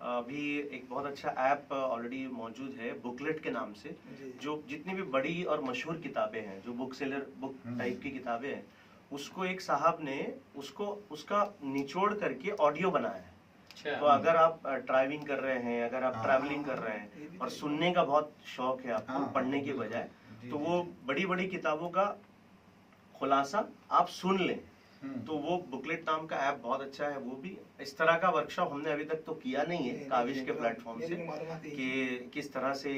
S6: अभी एक बहुत अच्छा ऐप ऑलरेडी मौजूद है बुकलेट के नाम से, जो जितनी भी बड़ी और मशहूर किताबें हैं, जो बुक सेलर बुक टाइप की किताबें हैं, उसको एक साहब ने उसका निचोड़ करके ऑडियो बनाया है।
S1: अच्छा।
S7: तो अगर आप ड्राइविंग कर रहे हैं, अगर आप ट्रैवलिंग कर रहे हैं और सुनने का बहुत शौक है आपको
S3: हाँ।
S7: पढ़ने के बजाय, तो वो बड़ी बड़ी किताबों का खुलासा आप सुन लें। तो वो बुकलेट नाम का ऐप बहुत अच्छा है। वो भी इस तरह का वर्कशॉप हमने अभी तक तो किया नहीं है काविश के प्लेटफॉर्म से कि किस तरह से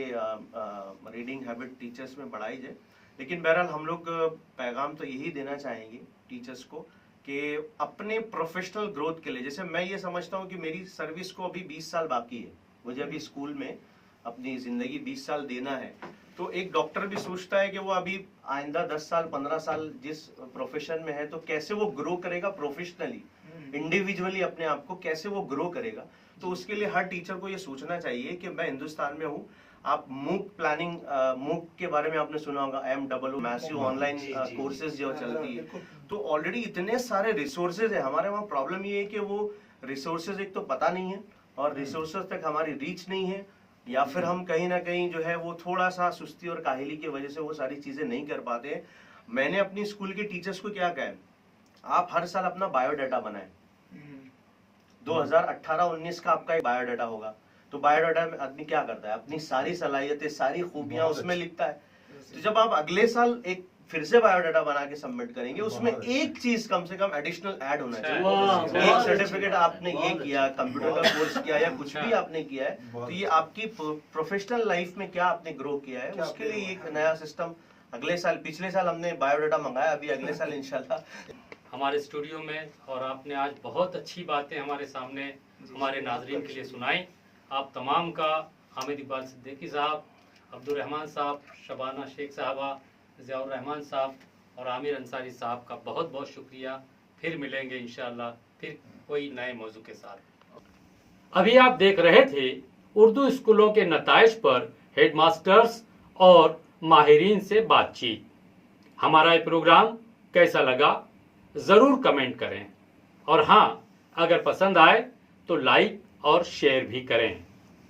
S7: रीडिंग हैबिट टीचर्स में बढ़ाई जाए। लेकिन बहरहाल हम लोग पैगाम तो यही देना चाहेंगे टीचर्स को कि अपने प्रोफेशनल ग्रोथ के लिए, जैसे मैं ये समझता हूँ कि मेरी सर्विस को अभी 20 साल बाकी है, मुझे अभी स्कूल में अपनी जिंदगी 20 साल देना है। तो एक डॉक्टर भी सोचता है कि वो अभी आइंदा 10 साल 15 साल जिस प्रोफेशन में है तो कैसे वो ग्रो करेगा प्रोफेशनली, इंडिविजुअली अपने आप को कैसे वो ग्रो करेगा। तो उसके लिए हर टीचर को ये सोचना चाहिए कि मैं हिंदुस्तान में हूँ। आप मूक प्लानिंग, मूक के बारे में आपने सुना होगा, MW मैसिव ऑनलाइन कोर्सेज जो चलती है, तो ऑलरेडी इतने सारे रिसोर्सेज है। हमारे वहाँ प्रॉब्लम ये है कि वो रिसोर्सेज एक तो पता नहीं है और रिसोर्सेज तक हमारी रीच नहीं है, या फिर हम कहीं ना कहीं जो है वो थोड़ा सा सुस्ती और काहिली की वजह से वो सारी चीजें नहीं कर पाते हैं। मैंने अपनी स्कूल के टीचर्स को क्या कहा है, आप हर साल अपना बायोडाटा बनाएं। 2018-19 का आपका एक बायोडाटा होगा। तो बायोडाटा में आदमी क्या करता है, अपनी सारी सलाहियतें, सारी खूबियां उसमें लिखता है। तो जब आप अगले साल एक फिर से बायोडाटा बना के सबमिट करेंगे, उसमें एक चीज कम से कम एडिशनल ऐड होना चाहिए। एक सर्टिफिकेट आपने ये किया, कंप्यूटर का कोर्स किया या कुछ भी आपने किया है, तो ये आपकी प्रोफेशनल लाइफ में क्या आपने ग्रो किया है, उसके लिए एक नया सिस्टम अगले साल, पिछले साल हमने बायोडाटा मंगाया, अभी अगले साल इंशाल्लाह
S1: हमारे स्टूडियो में। और आपने आज बहुत अच्छी बातें हमारे सामने हमारे नाजरीन के लिए सुनाई। आप तमाम का, हामिद इकबाल सिद्दीकी साहब, अब्दुल रहमान साहब, शबाना शेख साहबा, ज़ियाउर रहमान साहब और आमिर अंसारी साहब का बहुत बहुत शुक्रिया। फिर मिलेंगे इंशाअल्लाह फिर कोई नए मौजू के साथ। अभी आप देख रहे थे उर्दू स्कूलों के नताइज पर हेडमास्टर्स और माहिरीन से बातचीत। हमारा ये प्रोग्राम कैसा लगा ज़रूर कमेंट करें, और हाँ, अगर पसंद आए तो लाइक और शेयर भी करें।